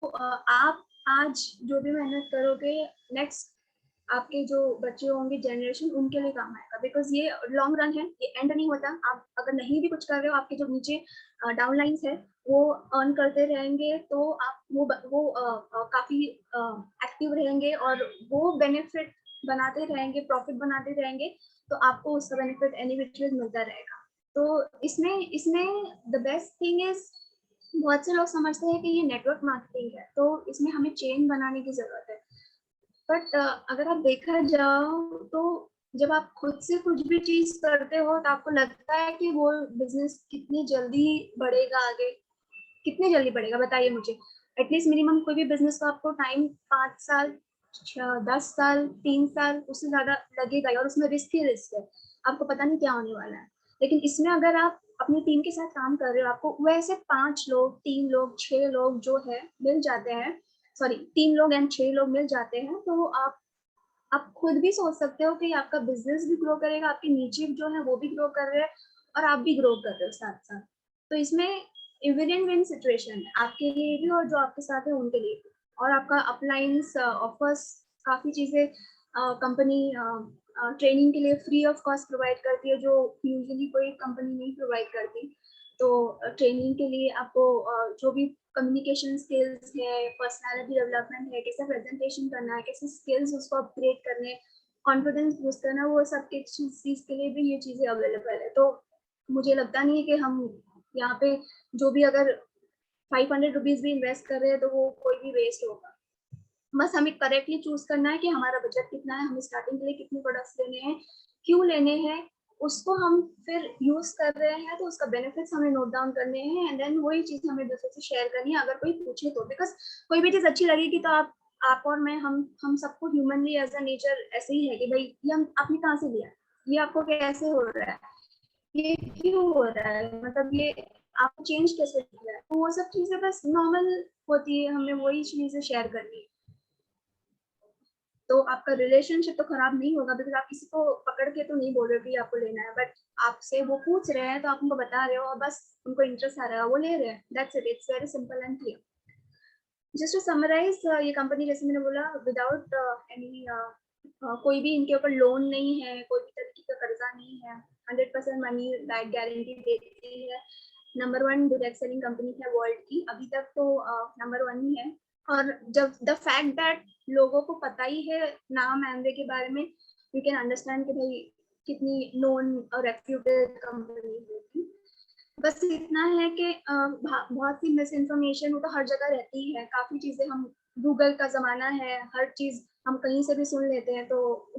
तो आप आज जो भी मेहनत करोगे, नेक्स्ट आपके जो बच्चे होंगे जनरेशन, उनके लिए काम आएगा, बिकॉज ये लॉन्ग रन है, ये एंड नहीं होता। आप अगर नहीं भी कुछ कर रहे हो, आपके जो नीचे डाउन लाइन्स है वो अर्न करते रहेंगे, तो आप वो काफी एक्टिव रहेंगे और वो बेनिफिट बनाते रहेंगे, प्रॉफिट बनाते रहेंगे, तो आपको उसका बेनिफिट एनी विच वेज मिलता रहेगा। तो इसमें इसमें द बेस्ट थिंग इज, बहुत से लोग समझते हैं कि ये नेटवर्क मार्केटिंग है, तो इसमें हमें चेन बनाने की जरूरत है। बट अगर आप देखा जाओ तो जब आप खुद से कुछ भी चीज करते हो तो आपको लगता है कि वो बिजनेस कितनी जल्दी बढ़ेगा आगे, कितने जल्दी बढ़ेगा, बताइए मुझे। एटलीस्ट मिनिमम कोई भी बिजनेस को आपको टाइम 5 साल, 10 साल, 3 साल, उससे ज्यादा लगेगा ही, और उसमें रिस्क ही रिस्क है, आपको पता नहीं क्या होने वाला है। लेकिन इसमें अगर आप अपनी टीम के साथ काम कर रहे हो, आपको वैसे 5 लोग, 3 लोग, 6 लोग जो है मिल जाते हैं, सॉरी 3 लोग एंड 6 लोग मिल जाते हैं, तो आप खुद भी सोच सकते हो कि आपका बिजनेस भी ग्रो करेगा, आपके नीचे जो है वो भी ग्रो कर रहे हैं और आप भी ग्रो कर रहे हो साथ साथ। तो इसमें विन एंड विन सिचुएशन है, आपके लिए भी और जो आपके साथ है उनके लिए भी। और आपका अपलाइंस ऑफर्स काफी चीजें कंपनी ट्रेनिंग के लिए फ्री ऑफ कॉस्ट प्रोवाइड करती है, जो यूजुअली कोई कंपनी नहीं प्रोवाइड करती। तो ट्रेनिंग के लिए आपको जो भी कम्युनिकेशन स्किल्स है, पर्सनालिटी डेवलपमेंट है, कैसे प्रेजेंटेशन करना है, कैसे स्किल्स उसको अपग्रेड करने, कॉन्फिडेंस बूस्ट करना, वो सब के चीज के लिए भी ये चीजें अवेलेबल है। तो मुझे लगता नहीं है कि हम यहाँ पे जो भी अगर 500 रुपीज भी इन्वेस्ट कर रहे हैं तो वो कोई भी वेस्ट होगा। बस हमें करेक्टली चूज करना है कि हमारा बजट कितना है, हमें स्टार्टिंग के लिए कितने प्रोडक्ट्स लेने हैं, क्यों लेने हैं, उसको हम फिर यूज कर रहे हैं तो उसका बेनिफिट्स हमें नोट डाउन करने हैं, एंड देन वही चीज हमें दूसरे से शेयर करनी है अगर कोई पूछे तो। बिकॉज कोई भी चीज अच्छी लगेगी तो आप और मैं, हम सबको ह्यूमनली एज अ नेचर ऐसे ही है कि भाई ये हम आपने कहाँ से लिया, ये आपको कैसे हो रहा है, ये क्यों हो रहा है, मतलब ये आपको चेंज कैसे दिख रहा है, तो वो सब चीजें बस नॉर्मल होती है, हमें वही चीजें शेयर करनी है। तो आपका रिलेशनशिप तो खराब नहीं होगा, बिकॉज आप किसी को पकड़ के तो नहीं बोल रहे हो कि आपको लेना है, बट आपसे वो पूछ रहे हैं तो आप उनको बता रहे हो और बस उनको इंटरेस्ट आ रहा है, वो ले रहे हैं, that's it, it's very simple and clear. Just to summarise, ये कंपनी जैसे मैंने बोला विदाउट एनी कोई भी इनके ऊपर लोन नहीं है, कोई भी तरीके का कर्जा नहीं है, 100% मनी बैक गारंटी देती है, नंबर 1 डायरेक्ट सेलिंग कंपनी है वर्ल्ड की, अभी तक तो नंबर 1 ही है। और जब द फैक्ट दैट लोगों को पता ही है नाम एमवे के बारे में, यू कैन अंडरस्टैंड कि भाई कितनी नोन और रेप्यूटेड कंपनी होगी। बस इतना है कि बहुत सी मिस इन्फॉर्मेशन वो तो हर जगह रहती है, काफी चीजें हम, गूगल का जमाना है, हर चीज हम कहीं से भी सुन लेते हैं, तो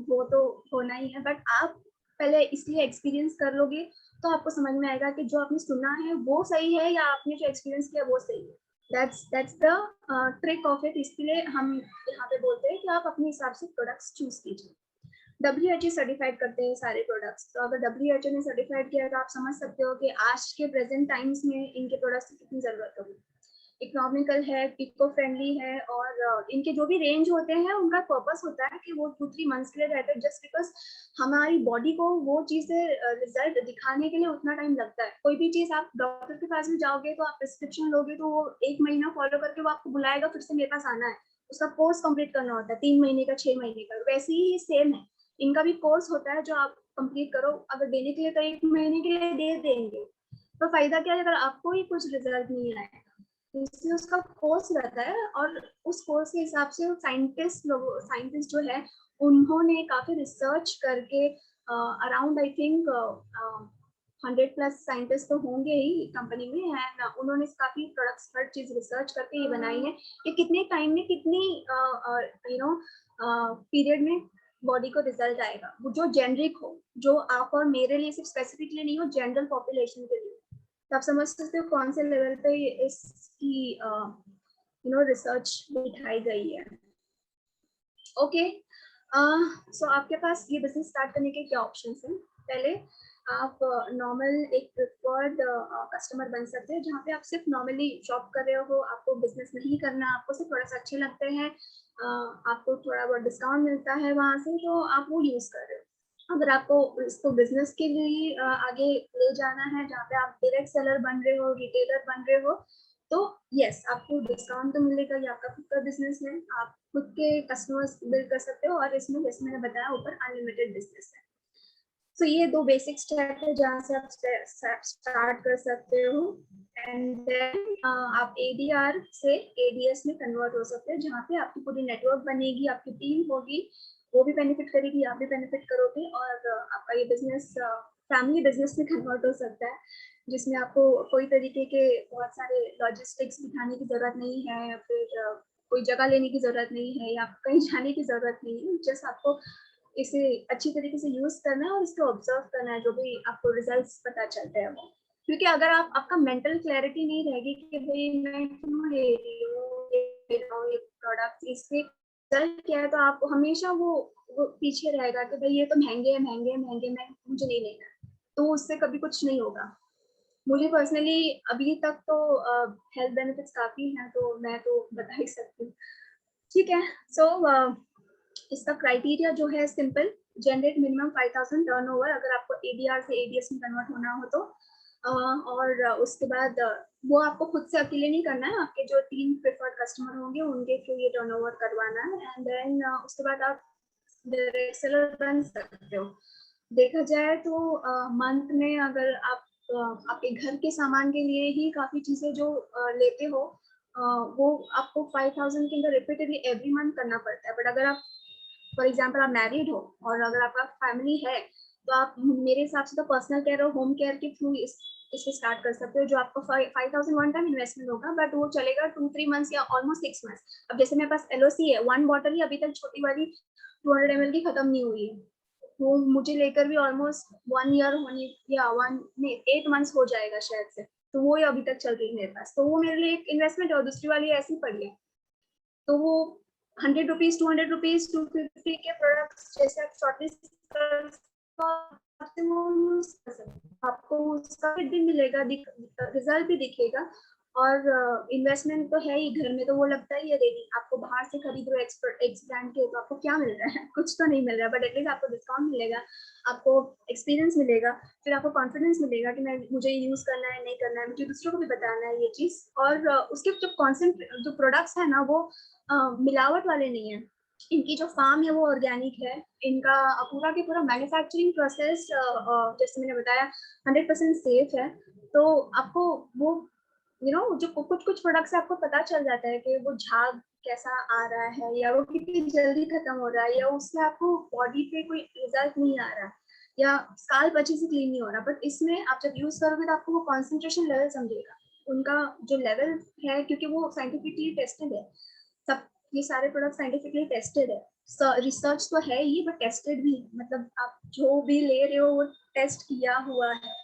वो तो होना ही है। बट आप पहले इसलिए एक्सपीरियंस कर लोगे तो आपको समझ में आएगा कि जो आपने सुना है वो सही है या आपने जो एक्सपीरियंस किया वो सही है। That's the trick of it. इसके लिए हम यहाँ पे बोलते हैं कि आप अपने हिसाब से प्रोडक्ट्स चूज कीजिए। WHO सर्टिफाइड करते हैं सारे प्रोडक्ट्स, तो अगर WHO ने सर्टिफाइड किया तो आप समझ सकते हो कि आज के प्रेजेंट टाइम्स में इनके प्रोडक्ट्स की कितनी जरूरत होगी। इकोनॉमिकल है, इको फ्रेंडली है, और इनके जो भी रेंज होते हैं उनका पर्पस होता है कि वो 2-3 मंथ्स के लिए रहते हैं, जस्ट बिकॉज हमारी बॉडी को वो चीजें रिजल्ट दिखाने के लिए उतना टाइम लगता है। कोई भी चीज आप डॉक्टर के पास में जाओगे तो आप प्रिस्क्रिप्शन लोगे तो वो 1 महीना फॉलो करके वो आपको बुलाएगा फिर से मेरे पास आना है, उसका कोर्स कंप्लीट करना होता है 3 महीने का, 6 महीने का। वैसे ही सेम है, इनका भी कोर्स होता है जो आप कंप्लीट करो, अगर देने के लिए तो 1 महीने के लिए दे देंगे, तो फायदा क्या है अगर आपको ही कुछ रिजल्ट नहीं आएगा। इसलिए उसका कोर्स रहता है, और उस कोर्स के हिसाब से साइंटिस्ट जो है उन्होंने काफी रिसर्च करके अराउंड आई थिंक 100+ साइंटिस्ट तो होंगे ही कंपनी में, एंड उन्होंने काफी प्रोडक्ट्स हर चीज रिसर्च करके ये बनाई है कि कितने टाइम में कितनी पीरियड में बॉडी को रिजल्ट आएगा, वो जो जेनरिक हो, जो आप और मेरे लिए सिर्फ स्पेसिफिकली नहीं हो, जनरल पॉपुलेशन के लिए। तो आप समझ सकते हो कौन से लेवल पे इसकी रिसर्च दिखाई गई है। ओके, सो आपके पास ये बिजनेस स्टार्ट करने के क्या ऑप्शंस हैं? पहले आप नॉर्मल एक प्रिफर्ड कस्टमर बन सकते हैं, जहाँ पे आप सिर्फ नॉर्मली शॉप कर रहे हो, आपको बिजनेस नहीं करना, आपको सिर्फ थोड़ा सा अच्छे लगते हैं, आपको थोड़ा बहुत डिस्काउंट मिलता है वहाँ से, तो आप वो यूज कर रहे हो। अगर आपको इसको बिजनेस के लिए आगे ले जाना है, जहाँ पे आप डायरेक्ट सेलर बन रहे हो, रिटेलर बन रहे हो, तो यस, आपको डिस्काउंट तो मिलेगा, ये आपका खुद का बिजनेस है, आप खुद के कस्टमर्स बिल्ड कर सकते हो, और इसमें जैसे मैंने बताया ऊपर अनलिमिटेड बिजनेस है। तो ये 2 बेसिक स्टेप है जहाँ से आप स्टार्ट कर सकते हो, एंड देन आप ADR से ADS में कन्वर्ट हो सकते हो, जहाँ पे आपकी पूरी नेटवर्क बनेगी, आपकी टीम होगी, वो भी बेनिफिट करेगी, आप भी बेनिफिट करोगे, और आपका ये बिजनेस फैमिली बिजनेस में कन्वर्ट हो सकता है, जिसमें आपको कोई तरीके के बहुत सारे लॉजिस्टिक्स दिखाने की जरूरत नहीं है, या फिर कोई जगह लेने की जरूरत नहीं है, या कहीं जाने की जरूरत नहीं है, जस्ट आपको इसे अच्छी तरीके से यूज करना है और इसको ऑब्जर्व करना है, जो भी आपको रिजल्ट्स पता चलते हैं वो। क्योंकि अगर आपका मेंटल क्लैरिटी नहीं रहेगी कि भाई मैं क्यों ले रही हूँ ये प्रोडक्ट, इससे रिजल्ट क्या है, तो आप हमेशा वो पीछे रहेगा कि भाई ये तो महंगे महंगे महंगे, मैं मुझे नहीं लेना, तो उससे कभी कुछ नहीं होगा। मुझे पर्सनली अभी तक तो हेल्थ बेनिफिट्स काफी हैं, तो मैं तो बता ही सकती हूँ। ठीक है, सो इसका क्राइटेरिया जो है सिंपल, जनरेट मिनिमम 5000 टर्नओवर, अगर आपको ADR से ADS में कन्वर्ट होना हो तो, और उसके बाद वो आपको खुद से अकेले नहीं करना है, आपके जो 3 प्रेफर्ड कस्टमर होंगे उनके थ्रू ये टर्नओवर करवाना है, एंड देन उसके बाद आप डायरेक्ट सेलर बन सकते हो। देखा जाए तो मंथ में अगर आप आपके घर के सामान के लिए ही काफी चीजें जो लेते हो, वो आपको 5000 के अंदर रिपीटेडली एवरी मंथ करना पड़ता है। बट अगर आप फॉर एग्जाम्पल आप मैरिड हो और अगर आपका फैमिली है, तो आप मेरे हिसाब से तो पर्सनल केयर और होम केयर के थ्रू इसे स्टार्ट कर सकते हो, जो आपको 5000 वन टाइम इन्वेस्टमेंट होगा, बट वो चलेगा 2-3 मंथ्स या ऑलमोस्ट 6 मंथ्स। अब जैसे मेरे पास LOC है, 1 बॉटल ही अभी तक छोटी वाली 200 ml की खत्म नहीं हुई है, वो मुझे लेकर भी ऑलमोस्ट 1 ईयर होने या 8 मंथ्स हो जाएगा शायद से, तो वो अभी तक चल रही है मेरे पास, तो वो मेरे लिए एक इन्वेस्टमेंट है, और दूसरी वाली ऐसी पड़ी है, तो वो 100 रुपीज 200 रुपीज 250 के प्रोडक्ट्स जैसे आप शॉर्टलिस्ट कर सकते हो, आपको उसका भी मिलेगा, रिजल्ट भी दिखेगा, और इन्वेस्टमेंट तो है ही, घर में तो वो लगता ही है रेडी, आपको बाहर से खरीद रहे हो एक्स ब्रांड के, तो आपको क्या मिल रहा है? कुछ तो नहीं मिल रहा है, बट एटलीस्ट आपको डिस्काउंट मिलेगा, आपको एक्सपीरियंस मिलेगा, फिर आपको कॉन्फिडेंस मिलेगा कि मैं मुझे यूज करना है, नहीं करना है, मुझे दूसरों को भी बताना है ये चीज, और उसके जो कॉन्सेंट्रेट जो प्रोडक्ट्स है ना, वो मिलावट वाले नहीं है, इनकी जो फार्म है वो ऑर्गेनिक है, इनका पूरा के पूरा मैन्युफैक्चरिंग प्रोसेस जैसे मैंने बताया 100% सेफ है, तो आपको वो जो कुछ कुछ प्रोडक्ट्स है आपको पता चल जाता है कि वो झाग कैसा आ रहा है, या वो कितनी जल्दी खत्म हो रहा है, या उससे आपको बॉडी पे कोई रिजल्ट नहीं आ रहा, या स्काल्प अच्छे से क्लीन नहीं हो रहा, बट इसमें आप जब यूज करोगे तो आपको वो कॉन्सेंट्रेशन लेवल समझेगा, उनका जो लेवल है, क्योंकि वो साइंटिफिकली टेस्टेड है, सब ये सारे प्रोडक्ट साइंटिफिकली टेस्टेड है, रिसर्च तो है ही बट टेस्टेड भी, मतलब आप जो भी ले रहे हो वो टेस्ट किया हुआ है,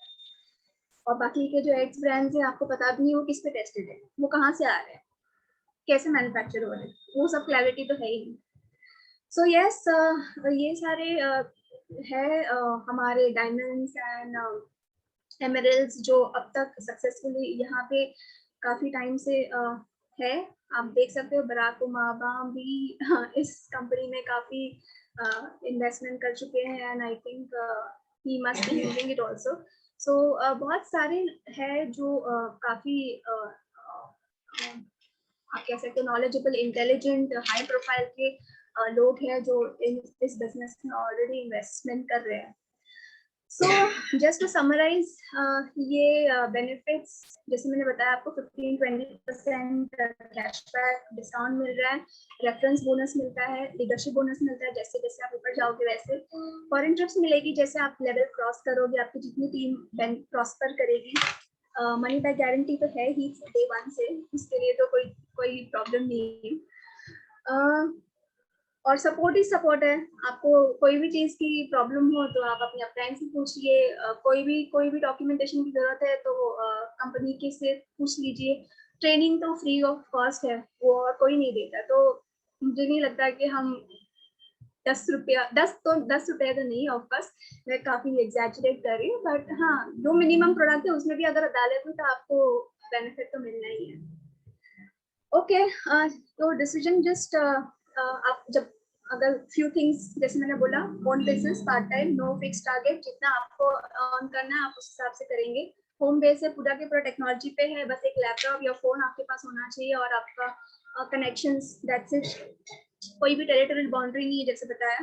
और बाकी के जो एक्स ब्रांड्स है आपको पता भी नहीं वो किस पे टेस्टेड है, वो कहाँ से आ रहे हैं, कैसे मैन्युफैक्चर हो रहे हैं, वो सब क्लैरिटी तो है ही नहीं। सो यस, ये सारे है हमारे डायमंड्स एंड एमरल्ड्स जो अब तक सक्सेसफुली यहाँ पे काफी टाइम से है, आप देख सकते हो बराक ओबामा भी इस कंपनी में काफी इन्वेस्टमेंट कर चुके हैं, and I think he must be using it also. So बहुत सारे हैं जो काफी आप कह सकते हो नॉलेजेबल, इंटेलिजेंट, हाई प्रोफाइल के लोग हैं जो इस बिजनेस में ऑलरेडी इन्वेस्टमेंट कर रहे हैं। सो जस्ट टू समराइज, ये बेनिफिट्स जैसे मैंने बताया आपको 15-20% कैशबैक डिस्काउंट मिल रहा है, रेफरेंस बोनस मिलता है, लीडरशिप बोनस मिलता है, जैसे जैसे आप ऊपर जाओगे वैसे फॉरेन ट्रिप्स मिलेगी, जैसे आप लेवल क्रॉस करोगे आपकी जितनी टीम प्रॉस्पर करेगी। मनी बैक गारंटी तो है ही डे 1 से, उसके लिए तो कोई प्रॉब्लम नहीं है। और सपोर्ट ही सपोर्ट है, आपको कोई भी चीज की प्रॉब्लम हो तो आप अपने अपलाइन से पूछिए, कोई भी डॉक्यूमेंटेशन की जरूरत है तो कंपनी के से पूछ लीजिए। ट्रेनिंग तो फ्री ऑफ कॉस्ट है, वो और कोई नहीं देता, तो मुझे नहीं लगता कि हम 10 रुपया तो नहीं, ऑफकोर्स मैं काफी एग्जैजरेट कर रही हूँ, बट हाँ जो मिनिमम प्रोडक्ट है उसमें भी अगर डाले तो आपको बेनिफिट तो मिलना ही है। ओके, तो डिसीजन जस्ट आप जब अगर फ्यू थिंग्स जैसे मैंने बोला, own business, part time, no fix target, जितना आपको अर्न करना है आप उस हिसाब से करेंगे। होम बेस है, पूरा के पूरा टेक्नोलॉजी पे है, बस एक लैपटॉप या फोन आपके पास होना चाहिए और आपका कनेक्शंस, दैट्स इट। कोई भी टेरिटोरियल बाउंड्री नहीं है, जैसे बताया,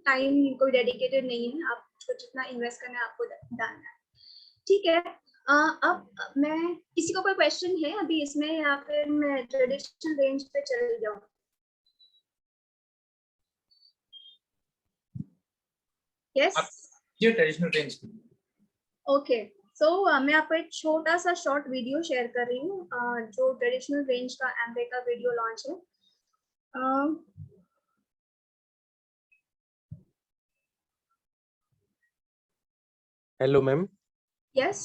टाइम कोई डेडिकेटेड नहीं है, आपको जितना इन्वेस्ट करना है आपको डालना है। ठीक है, अब मैं किसी को कोई क्वेश्चन है अभी इसमें, या फिर मैं ट्रेडिशनल रेंज पे चल जाऊँ? यस, ये ट्रेडिशनल रेंज। ओके। सो मैं आपको एक छोटा सा शॉर्ट वीडियो शेयर कर रही हूँ, जो ट्रेडिशनल रेंज का एम्वे का वीडियो लॉन्च है। Hello, ma'am. Yes,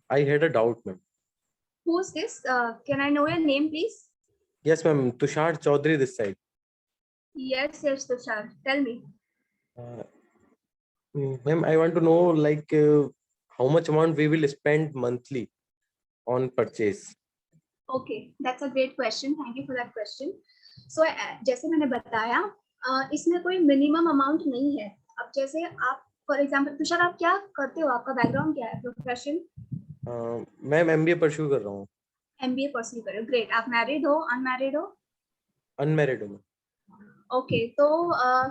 I had a doubt, ma'am. Who is this? Can I know your name please? Yes, ma'am. Tushar Chaudhary this side. Yes yes Tushar, tell me. Uh, Ma'am, I want to know how much amount we will spend monthly on purchase. Okay, that's a great question, thank you for that question. So जैसे मैंने बताया, इसमें कोई minimum amount नहीं है। अब जैसे आप फॉर एग्जांपल, तुषार आप क्या करते हो, आपका बैकग्राउंड क्या है, प्रोफेशन? मैम MBA परस्यू कर रहा हूँ. एमबीए परस्यू कर रहे हो, ग्रेट। आप मैरिड हो, अनमैरिड हो? अनमैरिड हूँ. ओके, तो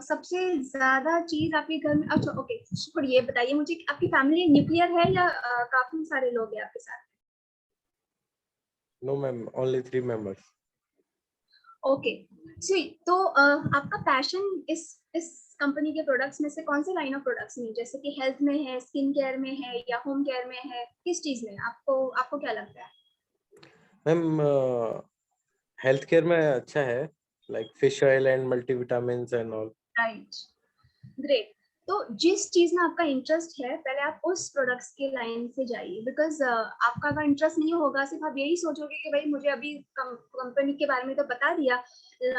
सबसे ज्यादा चीज आपके घर में, अच्छा ओके, शुक्र, ये बताइए मुझे कि आपकी फैमिली न्यूक्लियर है या काफी सारे लोग हैं आपके साथ? No, ma'am. Only 3 members. Okay, जी, तो आपका पैशन इस कंपनी के प्रोडक्ट्स में से कौन से लाइन ऑफ प्रोडक्ट्स में, जैसे कि हेल्थ में है, स्किन केयर में है, या होम केयर में है, किस चीज में आपको क्या लगता है? मैम हेल्थ केयर में अच्छा है, like fish oil and multivitamins and all. Right, great. तो जिस चीज में आपका इंटरेस्ट है, पहले आप उस प्रोडक्ट्स के लाइन से जाइए, बिकॉज आपका अगर इंटरेस्ट नहीं होगा, सिर्फ आप यही सोचोगे कि भाई मुझे अभी कंपनी के बारे में तो बता दिया,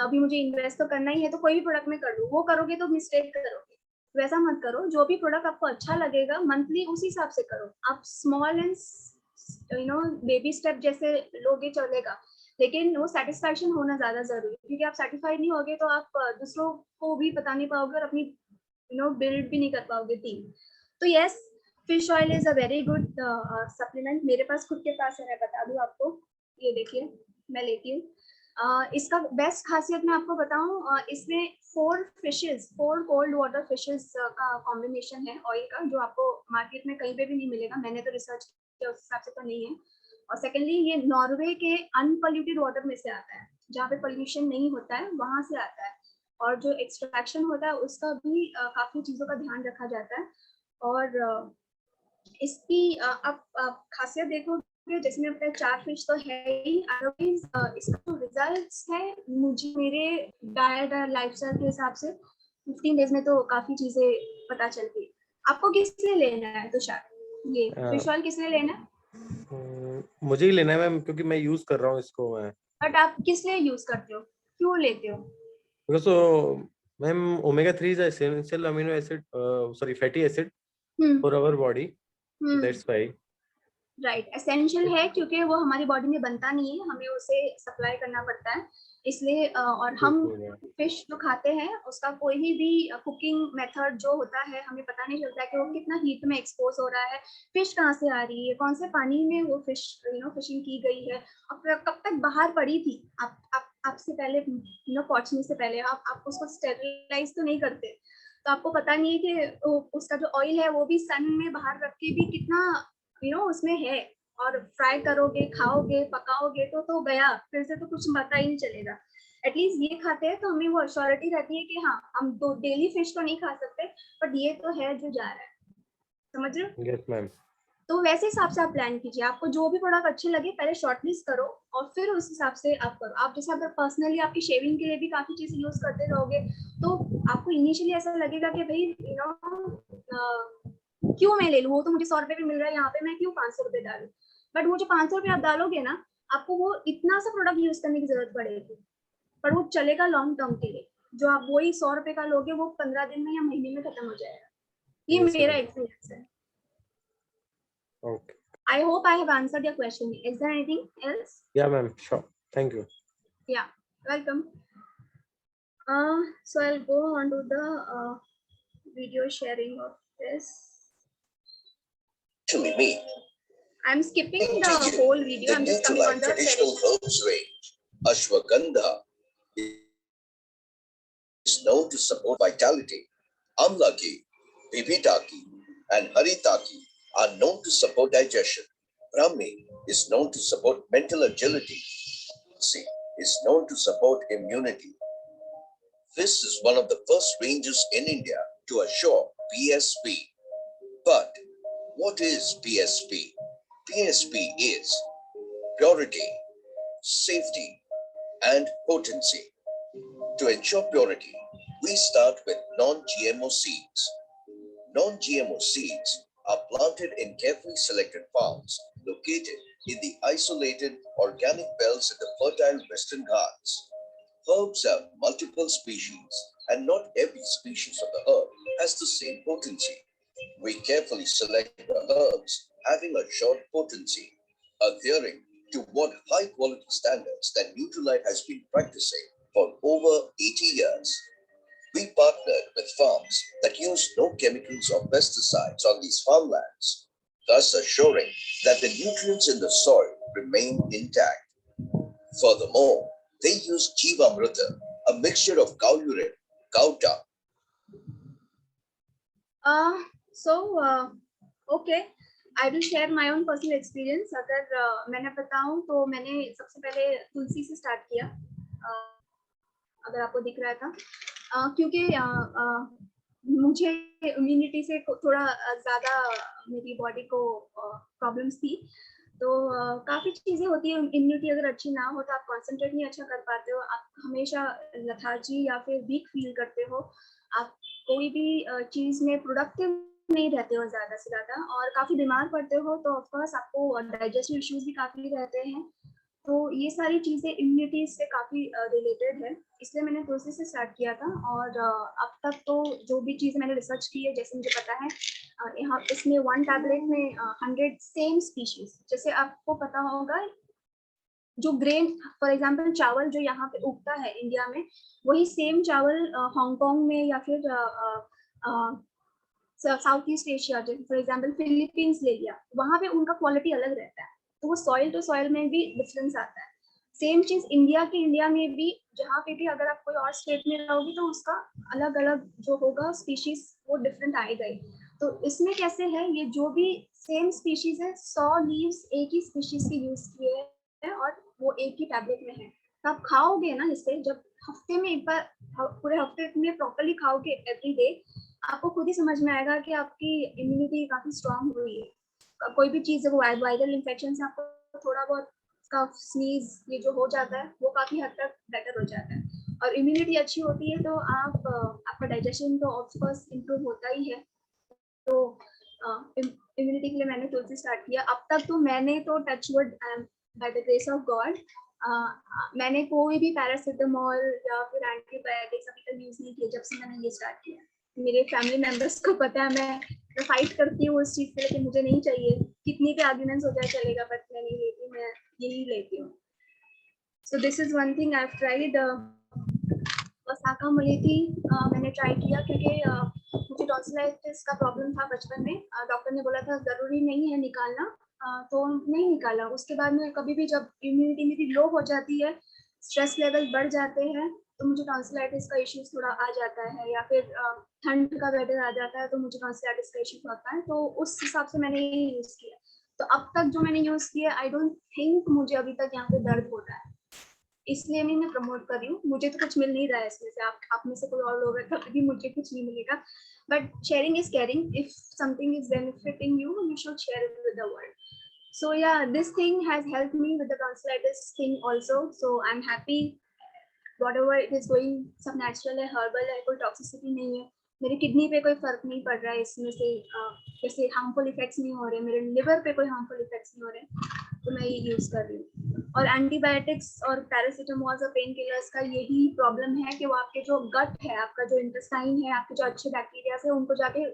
अभी मुझे इन्वेस्ट तो करना ही है, तो कोई भी प्रोडक्ट में कर लूँ, वो करोगे तो मिस्टेक करोगे। वैसा मत करो, जो भी प्रोडक्ट आपको अच्छा लगेगा मंथली उस हिसाब से करो। आप स्मॉल एंड बेबी स्टेप जैसे लोगे चलेगा, लेकिन वो सेटिस्फैक्शन होना ज्यादा जरूरी है, क्योंकि आप सेटिस्फाइड नहीं होगे तो आप दूसरों को भी बता नहीं पाओगे और अपनी बिल्ड भी नहीं कर पाओगे टीम। तो yes, fish oil is a very good supplement. मेरे पास खुद के पास है, मैं बता दूं आपको, ये देखिए मैं लेती हूँ। इसका बेस्ट खासियत मैं आपको बताऊं, इसमें 4 कोल्ड वाटर फिशेस का कॉम्बिनेशन है ऑयल का, जो आपको मार्केट में कहीं पे भी नहीं मिलेगा, मैंने तो रिसर्च किया उस हिसाब से तो नहीं है। और सेकेंडली, ये नॉर्वे के अनपोल्यूटेड वाटर में से आता है, जहाँ पे पोल्यूशन नहीं होता है वहां से आता है, और जो एक्सट्रैक्शन होता है उसका भी काफी चीजों का ध्यान रखा जाता है। और इसकी आप खासियत देखोगे, जैसे मैं बताया 4 फिश तो है ही, अदरवाइज इसका जो रिजल्ट्स है, मुझे मेरे डाइट और लाइफस्टाइल के हिसाब से 15 डेज में तो काफी चीजें पता चलती है। आपको किस लिए लेना है तुषार, ये फिश ऑयल किस लिए लेना है? मुझे ही लेना है मैम, क्योंकि मैं यूज कर रहा हूँ इसको मैं. बट आप किस लिए यूज करते हो, क्यों लेते हो? Because so, ma'am omega-3 is an essential amino acid, sorry, fatty acid for our body. That's why. Right, essential है क्योंकि वो हमारी बॉडी में बनता नहीं है, हमें उसे सप्लाई करना पड़ता है, इसलिए और हम फिश जो खाते हैं उसका कोई भी कुकिंग मेथड जो होता है, हमें पता नहीं चलता है कि वो कितना हीट में एक्सपोज हो रहा है, फिश कहाँ से आ रही है, कौन से पानी में वो फिश फिशिंग की गई है, और कब तक बाहर पड़ी थी, आपसे पहले पहुंचने से पहले आप उसको स्टेरिलाइज तो नहीं करते। तो आपको पता नहीं है कि उसका जो ऑयल है वो भी सन में बाहर रख के भी कितना उसमें है, और फ्राई करोगे, खाओगे, पकाओगे तो गया, फिर से तो कुछ पता ही नहीं चलेगा। एटलीस्ट ये खाते हैं तो हमें वो अश्योरिटी रहती है कि हाँ, हम तो डेली फिश तो नहीं खा सकते, बट ये तो है जो जा रहा है। समझ रहे हो? Yes, ma'am. तो वैसे हिसाब से आप प्लान कीजिए, आपको जो भी प्रोडक्ट अच्छे लगे पहले शॉर्टलिस्ट करो, और फिर उस हिसाब से आप करो। आप जैसे अगर पर्सनली आपकी शेविंग के लिए भी काफी चीजें यूज करते रहोगे तो आपको इनिशियली ऐसा लगेगा कि भाई क्यों मैं ले लूँ, वो तो मुझे 100 रुपए भी मिल रहा है यहाँ पे, मैं क्यों 500 रुपए डालूं। बट वो जो 500 रुपए आप डालोगे ना, आपको वो इतना सा प्रोडक्ट यूज करने की जरूरत पड़ेगी, पर वो चलेगा लॉन्ग टर्म के लिए। जो आप वही 100 रुपए का लोगे वो 15 दिन में या महीने में खत्म हो जाएगा। ये Yes, मेरा ma'am. एक्सपीरियंस है। Okay. I hope I have answered your question. Is there anything else? Yeah, ma'am. Sure. Thank you. Yeah, welcome. So I'll go on to the video sharing of this. Actually, me. I'm skipping the whole video. The I'm just coming on Nutrilite the traditional traditional. herbs range, ashwagandha, is known to support vitality. Amlaki, bibhitaki, and haritaki are known to support digestion. Brahmi is known to support mental agility. Tulsi is known to support immunity. This is one of the first ranges in India to assure PSP. But what is PSP? PSP is purity, safety, and potency. To ensure purity, we start with non-GMO seeds. Non-GMO seeds are planted in carefully selected farms located in the isolated organic belts in the fertile Western Ghats. Herbs have multiple species, and not every species of the herb has the same potency. We carefully select the herbs having a short potency, adhering to what high-quality standards that Nutrilite has been practicing for over 80 years. We partnered with farms that use no chemicals or pesticides on these farmlands, thus assuring that the nutrients in the soil remain intact. Furthermore, they use Jivamrita, a mixture of cow urine, cow dung, Okay, I will share my own personal experience. अगर मैंने बताऊं तो मैंने सबसे पहले तुलसी से start किया, अगर आपको दिख रहा था, क्योंकि मुझे इम्यूनिटी से थोड़ा ज़्यादा मेरी बॉडी को प्रॉब्लम्स थी, तो काफ़ी चीज़ें होती है। इम्यूनिटी अगर अच्छी ना हो तो आप कंसंट्रेट नहीं अच्छा कर पाते हो, आप हमेशा लेथार्जी या फिर वीक फील करते हो, आप कोई भी चीज़ में प्रोडक्टिव नहीं रहते हो ज़्यादा से ज़्यादा, और काफ़ी बीमार पड़ते हो, तो ऑफकोर्स आपको डाइजेस्टिव इश्यूज भी काफ़ी रहते हैं। तो ये सारी चीज़ें इम्यूनिटी से काफ़ी रिलेटेड है, इसलिए मैंने तुलसी से स्टार्ट किया था। और अब तक तो जो भी चीज़ मैंने रिसर्च की है, जैसे मुझे पता है यहाँ इसमें 1 टैबलेट में 100 सेम स्पीशीज, जैसे आपको पता होगा जो ग्रेन, फॉर एग्जांपल चावल जो यहाँ पे उगता है इंडिया में, वही सेम चावल हांगकांग में या फिर साउथ ईस्ट एशिया, जैसे फॉर एग्जांपल फिलीपींस ले लिया, वहाँ पे उनका क्वालिटी अलग रहता है, तो वो सॉइल टू सॉइल में भी डिफरेंस आता है। सेम चीज इंडिया में भी, जहाँ पे भी अगर आप कोई और स्टेट में रहोगे तो उसका अलग अलग जो होगा स्पीशीज वो डिफरेंट आएगा ही। तो इसमें कैसे है, ये जो भी सेम स्पीशीज है, 100 लीव्स एक ही स्पीशीज के यूज किए हैं और वो एक ही टैबलेट में है, तो आप खाओगे ना इसे, जब हफ्ते में एक बार, पूरे हफ्ते में प्रॉपर्ली खाओगे एवरी डे, आपको खुद ही समझ में आएगा कि आपकी इम्यूनिटी काफी स्ट्रांग हुई है। कोई भी चीज वायरल इन्फेक्शन से आपको थोड़ा बहुत कफ, स्नीज ये जो हो जाता है वो काफी हद तक बेटर हो जाता है, और इम्यूनिटी अच्छी होती है तो आपका डाइजेशन तो ऑफकोर्स इम्प्रूव होता ही है। तो इम्यूनिटी के लिए मैंने तुलसी स्टार्ट किया। अब तक तो मैंने तो touch wood, by the grace of God, मैंने कोई भी पैरासिटामोल या फिर एंटीबायोटिक्स अभी तक यूज नहीं किया जब से मैंने ये स्टार्ट किया। मेरे फैमिली मेंबर्स को पता है मैं फाइट करती हूँ उस चीज पे, लेकिन मुझे नहीं चाहिए, कितनी भी आर्ग्यूमेंट्स हो जाए चलेगा, बट मैं नहीं लेती, मैं यही लेती हूँ। So this is one thing I have tried. वसाका मुलेठी मैंने ट्राई किया, क्योंकि मुझे टॉन्सिलाइटिस का प्रॉब्लम था बचपन में, डॉक्टर ने बोला था जरूरी नहीं है निकालना, तो नहीं निकाला। उसके बाद में कभी भी जब इम्यूनिटी मेरी लो हो जाती है, स्ट्रेस लेवल बढ़ जाते हैं तो मुझे टॉन्सिलाइटिस का इश्यूज थोड़ा आ जाता है, या फिर ठंड का वेदर आ जाता है तो मुझे टॉन्सिलाइटिस का इश्यू होता है, तो उस हिसाब से मैंने ये यूज किया। तो अब तक जो मैंने यूज किया, आई डोंट थिंक मुझे अभी तक यहाँ पे दर्द होता है, इसलिए मैं प्रमोट कर रही हूँ। मुझे तो कुछ मिल नहीं रहा है इसमें से, आप में से कोई और लोग है तब भी मुझे कुछ नहीं मिलेगा, but sharing is caring. If something is benefiting you, you should share it with the world. So yeah, this thing has helped me with the tonsillitis thing also, so I'm happy whatever it is going, सब natural है, herbal है, कोई toxicity नहीं है, मेरी kidney पे कोई फर्क नहीं पड़ रहा है इसमें से, जैसे हार्मफुल इफेक्ट्स नहीं हो रहे, मेरे लिवर पे कोई हार्मफुल इफेक्ट्स नहीं हो रहे, तो मैं ये यूज कर रही हूँ। और एंटीबायोटिक्स और पैरासिटामोल और पेन किलर्स का यही प्रॉब्लम है कि वो आपके जो गट है, आपका जो इंटेस्टाइन है, आपके जो अच्छे बैक्टीरिया है उनको जाके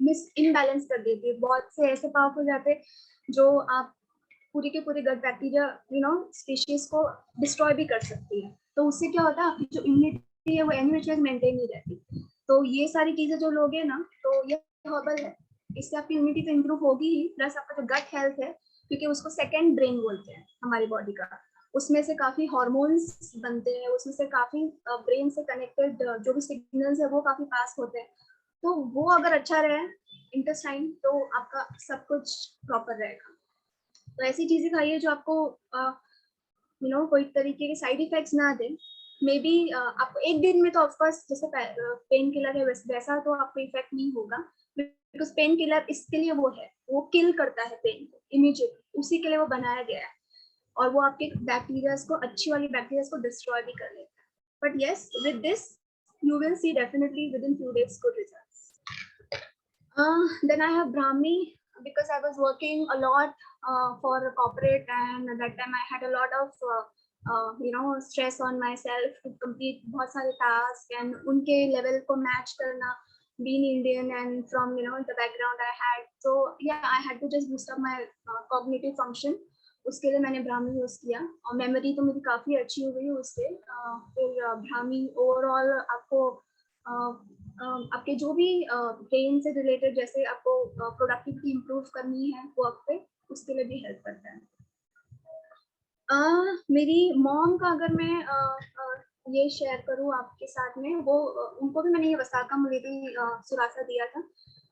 मिस इनबैलेंस कर देती है। बहुत से ऐसे पावरफुल जाते हैं जो आप पूरी के पूरे गट बैक्टीरिया स्पीशीज को डिस्ट्रॉय भी कर सकती है, तो उससे क्या होता है आपकी जो इम्यूनिटी है वो एनी मेंटेन नहीं रहती। तो ये सारी चीजें जो लोगे ना, तो ये हर्बल है, इससे आपकी इम्यूनिटी तो इम्प्रूव होगी ही, प्लस आपका जो गट हेल्थ है, क्योंकि उसको सेकंड ब्रेन बोलते हैं हमारी बॉडी का, उसमें से काफी हॉर्मोन्स बनते हैं, उसमें से काफी ब्रेन से कनेक्टेड जो भी सिग्नल्स है वो काफी पास होते हैं, तो वो अगर अच्छा रहे इंटेस्टाइन तो आपका सब कुछ प्रॉपर रहेगा। तो ऐसी चीजें खाइए जो आपको कोई तरीके के साइड इफेक्ट्स ना दे। मे बी आपको एक दिन में तो ऑफकोर्स जैसे पेन किलर है वैसा तो आपको इफेक्ट नहीं होगा, बिकॉज पेन किलर इसके लिए वो है, वो किल करता है पेन को इमीडिएटली, उसी के लिए वो बनाया गया है, और वो आपके बैक्टीरियाज को, अच्छी वाली बैक्टीरियाज को डिस्ट्रॉय भी कर लेता है। But yes, with this you will see definitely within few days good results. Then I have Brahmi because I was working a lot for a corporate, and at that time I had a lot of stress on myself to complete बहुत सारे tasks and उनके level को match करना, being Indian and from the background I had, so yeah I had to just boost up my cognitive function. उसके लिए मैंने Brahmi use किया और मेमोरी तो मेरी काफी अच्छी हो गई उससे। फिर ब्राह्मी ओवरऑल आपको आपके जो भी ब्रेन से रिलेटेड, जैसे आपको प्रोडक्टिविटी इम्प्रूव करनी है वर्क पे, उसके लिए भी हेल्प करता है। मेरी मॉम का अगर मैं ये शेयर करूँ आपके साथ में, वो उनको भी मैंने ये वसाका मुलेदी सुरासा दिया था।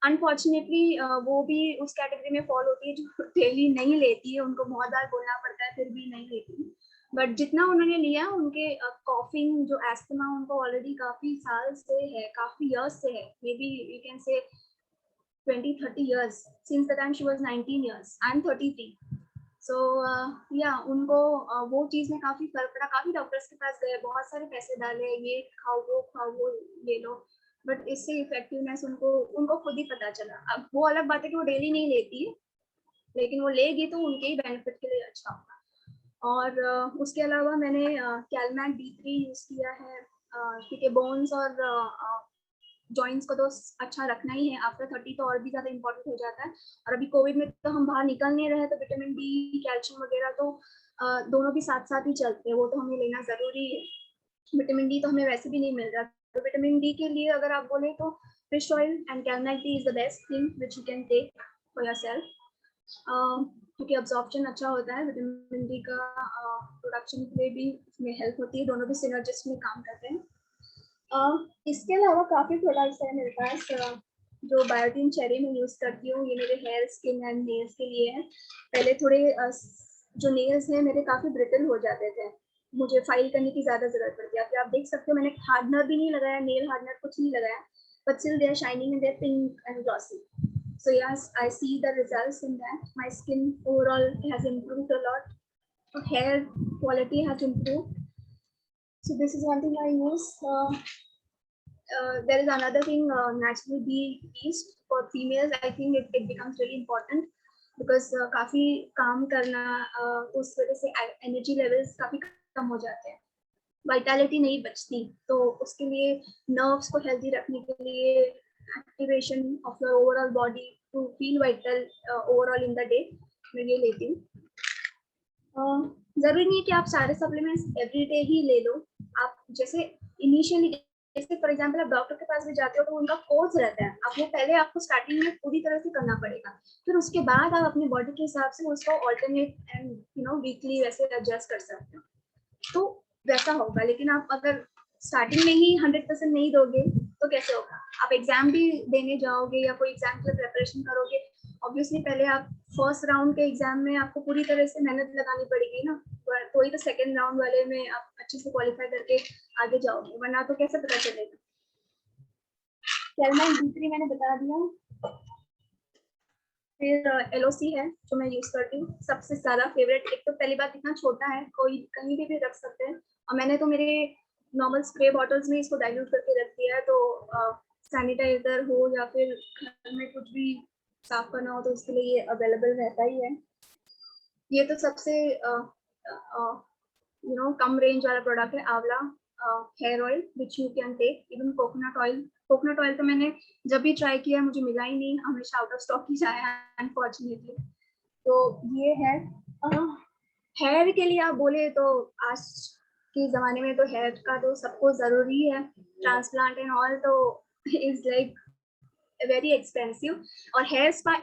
अनफॉर्चुनेटली वो भी उस कैटेगरी में फॉल होती है जो डेली नहीं लेती है, उनको बहुत बार बोलना पड़ता है फिर भी नहीं लेती। बट जितना उन्होंने लिया, उनके कॉफिंग जो एस्थमा उनको ऑलरेडी काफी साल से है, काफी इयर्स से है, may be you can say 20-30 years since the time she was 19 years. I'm 33. So yeah, उनको वो चीज में काफी फर्क पड़ा, काफी डॉक्टर्स के पास गए, बहुत सारे पैसे डाले, ये खाओ वो ले लो, बट इससे इफेक्टिवनेस उनको खुद ही पता चला। अब वो अलग बात है कि वो डेली नहीं लेती है, लेकिन वो लेगी तो उनके ही बेनिफिट के लिए अच्छा होगा। और उसके अलावा मैंने कैलमैक D3 यूज किया है, क्योंकि बोन्स और जॉइंट्स को तो अच्छा रखना ही है, आफ्टर 30 तो और भी ज्यादा इम्पोर्टेंट हो जाता है। और अभी कोविड में तो हम बाहर निकल नहीं रहे, तो विटामिन डी, कैल्शियम वगैरह तो दोनों भी साथ साथ ही चलते हैं, वो तो हमें लेना जरूरी है। विटामिन डी तो हमें वैसे भी नहीं मिल रहा, तो विटामिन डी के लिए अगर आप बोले तो fish oil and Calmac D is the best thing which you can take for yourself, क्योंकि अब्जॉर्प्शन अच्छा होता है, विटामिन डी का प्रोडक्शन के लिए भी इसमें हेल्प होती है, दोनों भी सिनर्जिस्ट में काम करते हैं। इसके अलावा काफी प्रोडक्ट्स हैं मेरे पास, जो बायोटिन चेरी में यूज करती हूँ, ये मेरे हेयर, स्किन एंड नेल्स के लिए है। पहले थोड़े जो नेल्स हैं मेरे काफी ब्रिटल हो जाते थे, मुझे फाइल करने की ज्यादा जरूरत पड़ती है। आप देख सकते हो मैंने हार्डनर भी नहीं लगाया, नेल हार्डनर कुछ नहीं लगाया, but still they are shining and they are pink and glossy. So yes, I see the results in that. My skin overall has improved a lot. Hair quality has improved. So this is one thing I use. There is another thing, natural beast for females. I think it becomes really important because काफी काम करना, उस वजह से energy levels काफी कम हो जाते हैं, vitality नहीं बचती, तो उसके लिए nerves को healthy रखने के लिए activation of your overall body to feel vital overall in the day, मैं ये लेती हूँ। जरूरी नहीं कि आप सारे सप्लीमेंट्स एवरीडे ही ले लो। आप जैसे इनिशियली, जैसे फॉर एग्जांपल आप डॉक्टर के पास भी जाते हो तो उनका कोर्स रहता है, आप वो पहले आपको स्टार्टिंग में पूरी तरह से करना पड़ेगा, फिर उसके बाद आप अपनी बॉडी के हिसाब से उसको ऑल्टरनेट एंड वीकली वैसे एडजस्ट कर सकते हो। तो वैसा होगा। लेकिन आप अगर स्टार्टिंग में ही 100% नहीं दोगे तो कैसे होगा? आप एग्जाम भी देने जाओगे या कोई एग्जाम के लिए प्रिपरेशन करोगे, ऑब्वियसली पहले आप फर्स्ट राउंड के एग्जाम में आपको पूरी तरह से मेहनत लगानी पड़ेगी ना, कोई तो सेकंड राउंड वाले में आप अच्छे से क्वालिफाई करके आगे जाओगे, वरना तो कैसे पता चलेगा? सेलमैन D3 मैंने बता दिया। फिर LOC है जो मैं यूज करती हूँ, सबसे ज्यादा फेवरेट। एक तो पहली बात इतना छोटा है, कोई कहीं भी रख सकते हैं, और मैंने तो मेरे नॉर्मल स्प्रे बॉटल्स में इसको डाइल्यूट करके रख दिया है, तो सैनिटाइजर हो या फिर घर में कुछ भी साफ करना हो तो उसके लिए ये अवेलेबल रहता ही है। ये तो सबसे कम रेंज वाला प्रोडक्ट है, amla hair oil which you can take. Even coconut oil, coconut oil तो मैंने जब भी ट्राई किया मुझे मिला ही नहीं, हमेशा आउट ऑफ स्टॉक ही जाया अनफॉर्चुनेटली। तो ये है हेयर के लिए। आप बोले तो आज के जमाने में तो हेयर का तो सबको जरूरी है, ट्रांसप्लांट एंड ऑल तो इज लाइक वेरी एक्सपेंसिव। और hair spa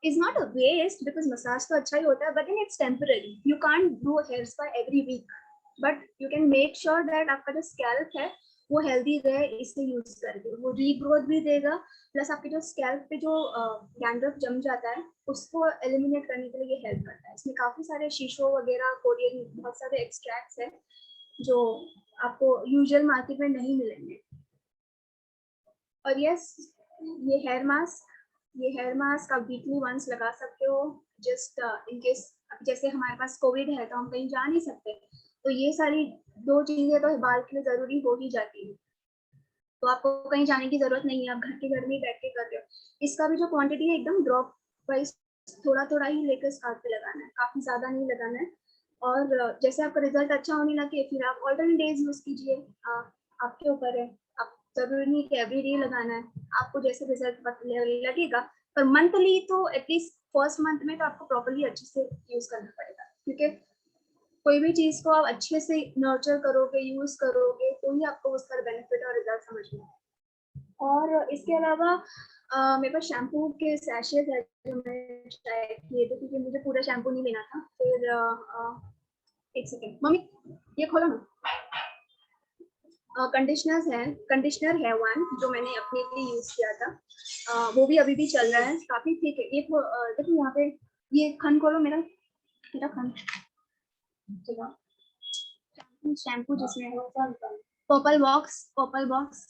is not a waste because massage तो अच्छा ही होता है, but then it's temporary. You can't do a hair spa every week, but you can make sure that आपका जो scalp है वो healthy रहे, इसे यूज करके वो रीग्रोथ भी देगा, प्लस आपके जो स्कैल्प पे जो डैंड्रफ जम जाता है उसको एलिमिनेट करने के लिए ये हेल्प करता है। इसमें काफी सारे शीशो वगैरह, कोरियन बहुत सारे एक्सट्रैक्ट्स हैं जो आपको यूजुअल मार्केट में नहीं मिलेंगे। और यस, ये हेयर मास्क आप वीकली वंस लगा सकते हो, जस्ट इन केस जैसे हमारे पास कोविड है तो हम कहीं जा नहीं सकते, तो ये सारी 2 चीजें तो बाल के लिए जरूरी हो ही जाती है, तो आपको कहीं जाने की जरूरत नहीं है, आप घर में ही बैठ के कर रहे हो। इसका भी जो क्वांटिटी है एकदम ड्रॉप वाइज थोड़ा थोड़ा ही लेकर स्कार्फ पे लगाना है, काफी ज्यादा नहीं लगाना है। और जैसे आपका रिजल्ट अच्छा होने लगे फिर आप ऑल्टरनेट डेज यूज कीजिए, आपके ऊपर है। आप जरूरी नहीं कि एवरी डे लगाना है, आपको जैसे रिजल्ट लगेगा, पर मंथली तो एटलीस्ट फर्स्ट मंथ में तो आपको प्रॉपर्ली अच्छे से यूज करना पड़ेगा, क्योंकि कोई भी चीज को आप अच्छे से नर्चर करोगे, यूज करोगे, तो ही आपको उसका बेनिफिट और रिजल्ट समझ में आएगा। और इसके अलावा मेरे पास शैम्पू के सैशेज है जो मैं ट्राई किए थे, क्योंकि मुझे पूरा शैम्पू नहीं लेना था। फिर एक सेकेंड मम्मी, ये खोलो ना। कंडीशनर है वन जो मैंने अपने लिए यूज किया था, वो भी अभी भी चल रहा है, काफी ठीक है। ये देखो यहाँ पे, ये खन खोलो मेरा खन, शैम्पू जिसमें है purple box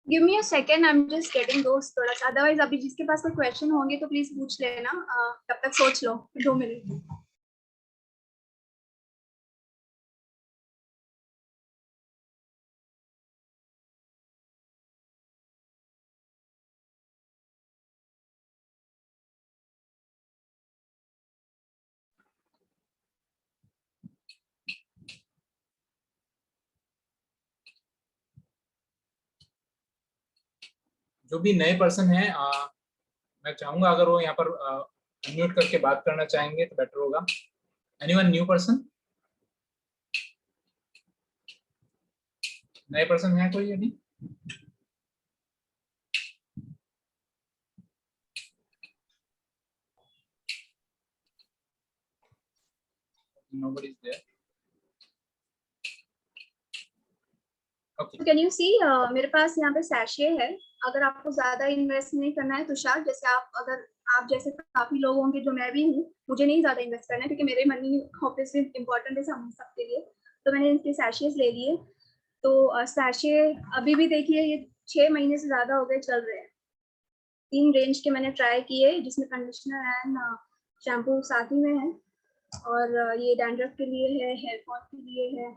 Give me a second, I'm just getting those products. Otherwise, अभी जिसके पास कोई क्वेश्चन होंगे तो प्लीज पूछ लेना, तब तक सोच लो 2 मिनट। जो भी नए पर्सन है, मैं चाहूंगा अगर वो यहाँ पर अनम्यूट करके बात करना चाहेंगे तो बेटर होगा। Anyone new person? नए पर्सन है कोई अभी? Nobody is there. Okay. Can you see, मेरे पास यहाँ पे सैशे है। अगर आपको ज्यादा इन्वेस्ट नहीं करना है तुषार, जैसे आप जैसे काफी लोग होंगे, जो मैं भी हूँ, मुझे नहीं ज्यादा इन्वेस्ट करना है क्योंकि मेरे मनी ऑब्वियसली इम्पोर्टेंट है हम सबके लिए, तो मैंने इनके सैशेज ले लिए। तो सैशे अभी भी देखिए ये 6 महीने से ज्यादा हो गए चल रहे हैं। 3 रेंज के मैंने ट्राई किए, जिसमें कंडीशनर एंड शैम्पू साथ ही में है, और ये डैंड्रफ के लिए है, हेयर फॉल के लिए है,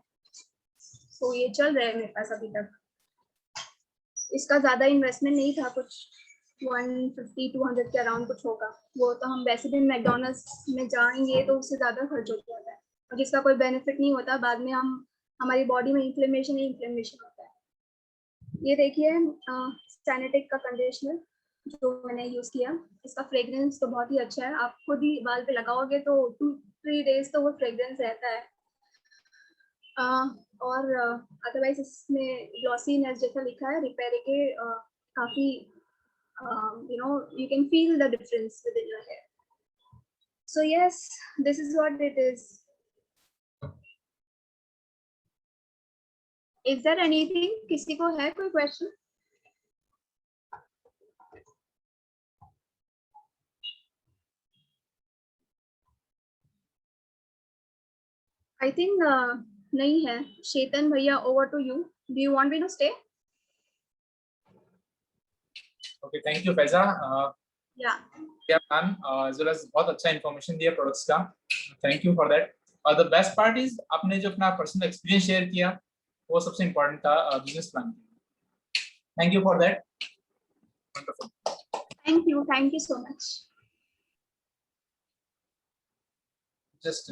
तो ये चल रहा है मेरे पास अभी तक। इसका ज्यादा इन्वेस्टमेंट नहीं था, कुछ 150-200 के अराउंड कुछ होगा। वो तो हम वैसे भी मैकडोनल्ड्स में जाएंगे तो उससे ज्यादा खर्च हो जाता है, और जिसका कोई बेनिफिट नहीं होता, बाद में हमारी बॉडी में इन्फ्लेमेशन होता है। ये देखिए सैनिटेक का कंडीशनर जो मैंने यूज किया, इसका फ्रेग्रेंस तो बहुत ही अच्छा है। आप खुद ही बाल पे लगाओगे तो 3 days तो वो फ्रेग्रेंस रहता है। और अदरवाइज इसमें ग्लॉसीनेस जैसा लिखा है रिपेयर के काफी you can feel the difference within your hair. So yes, this is what it is. Is there anything? किसी को है कोई question? I think नहीं है। Shetan भैया, over to you. Do you want me to stay? Okay, thank you Faiza. Yeah. क्या ma'am as well as बहुत अच्छा इन्फॉर्मेशन दिया प्रोडक्ट्स का, थैंक यू फॉर दैट। और द बेस्ट पार्ट इज आपने जो अपना पर्सनल एक्सपीरियंस शेयर किया वो सबसे इम्पोर्टेंट था business plan. Thank you for that. Thank you so much. Just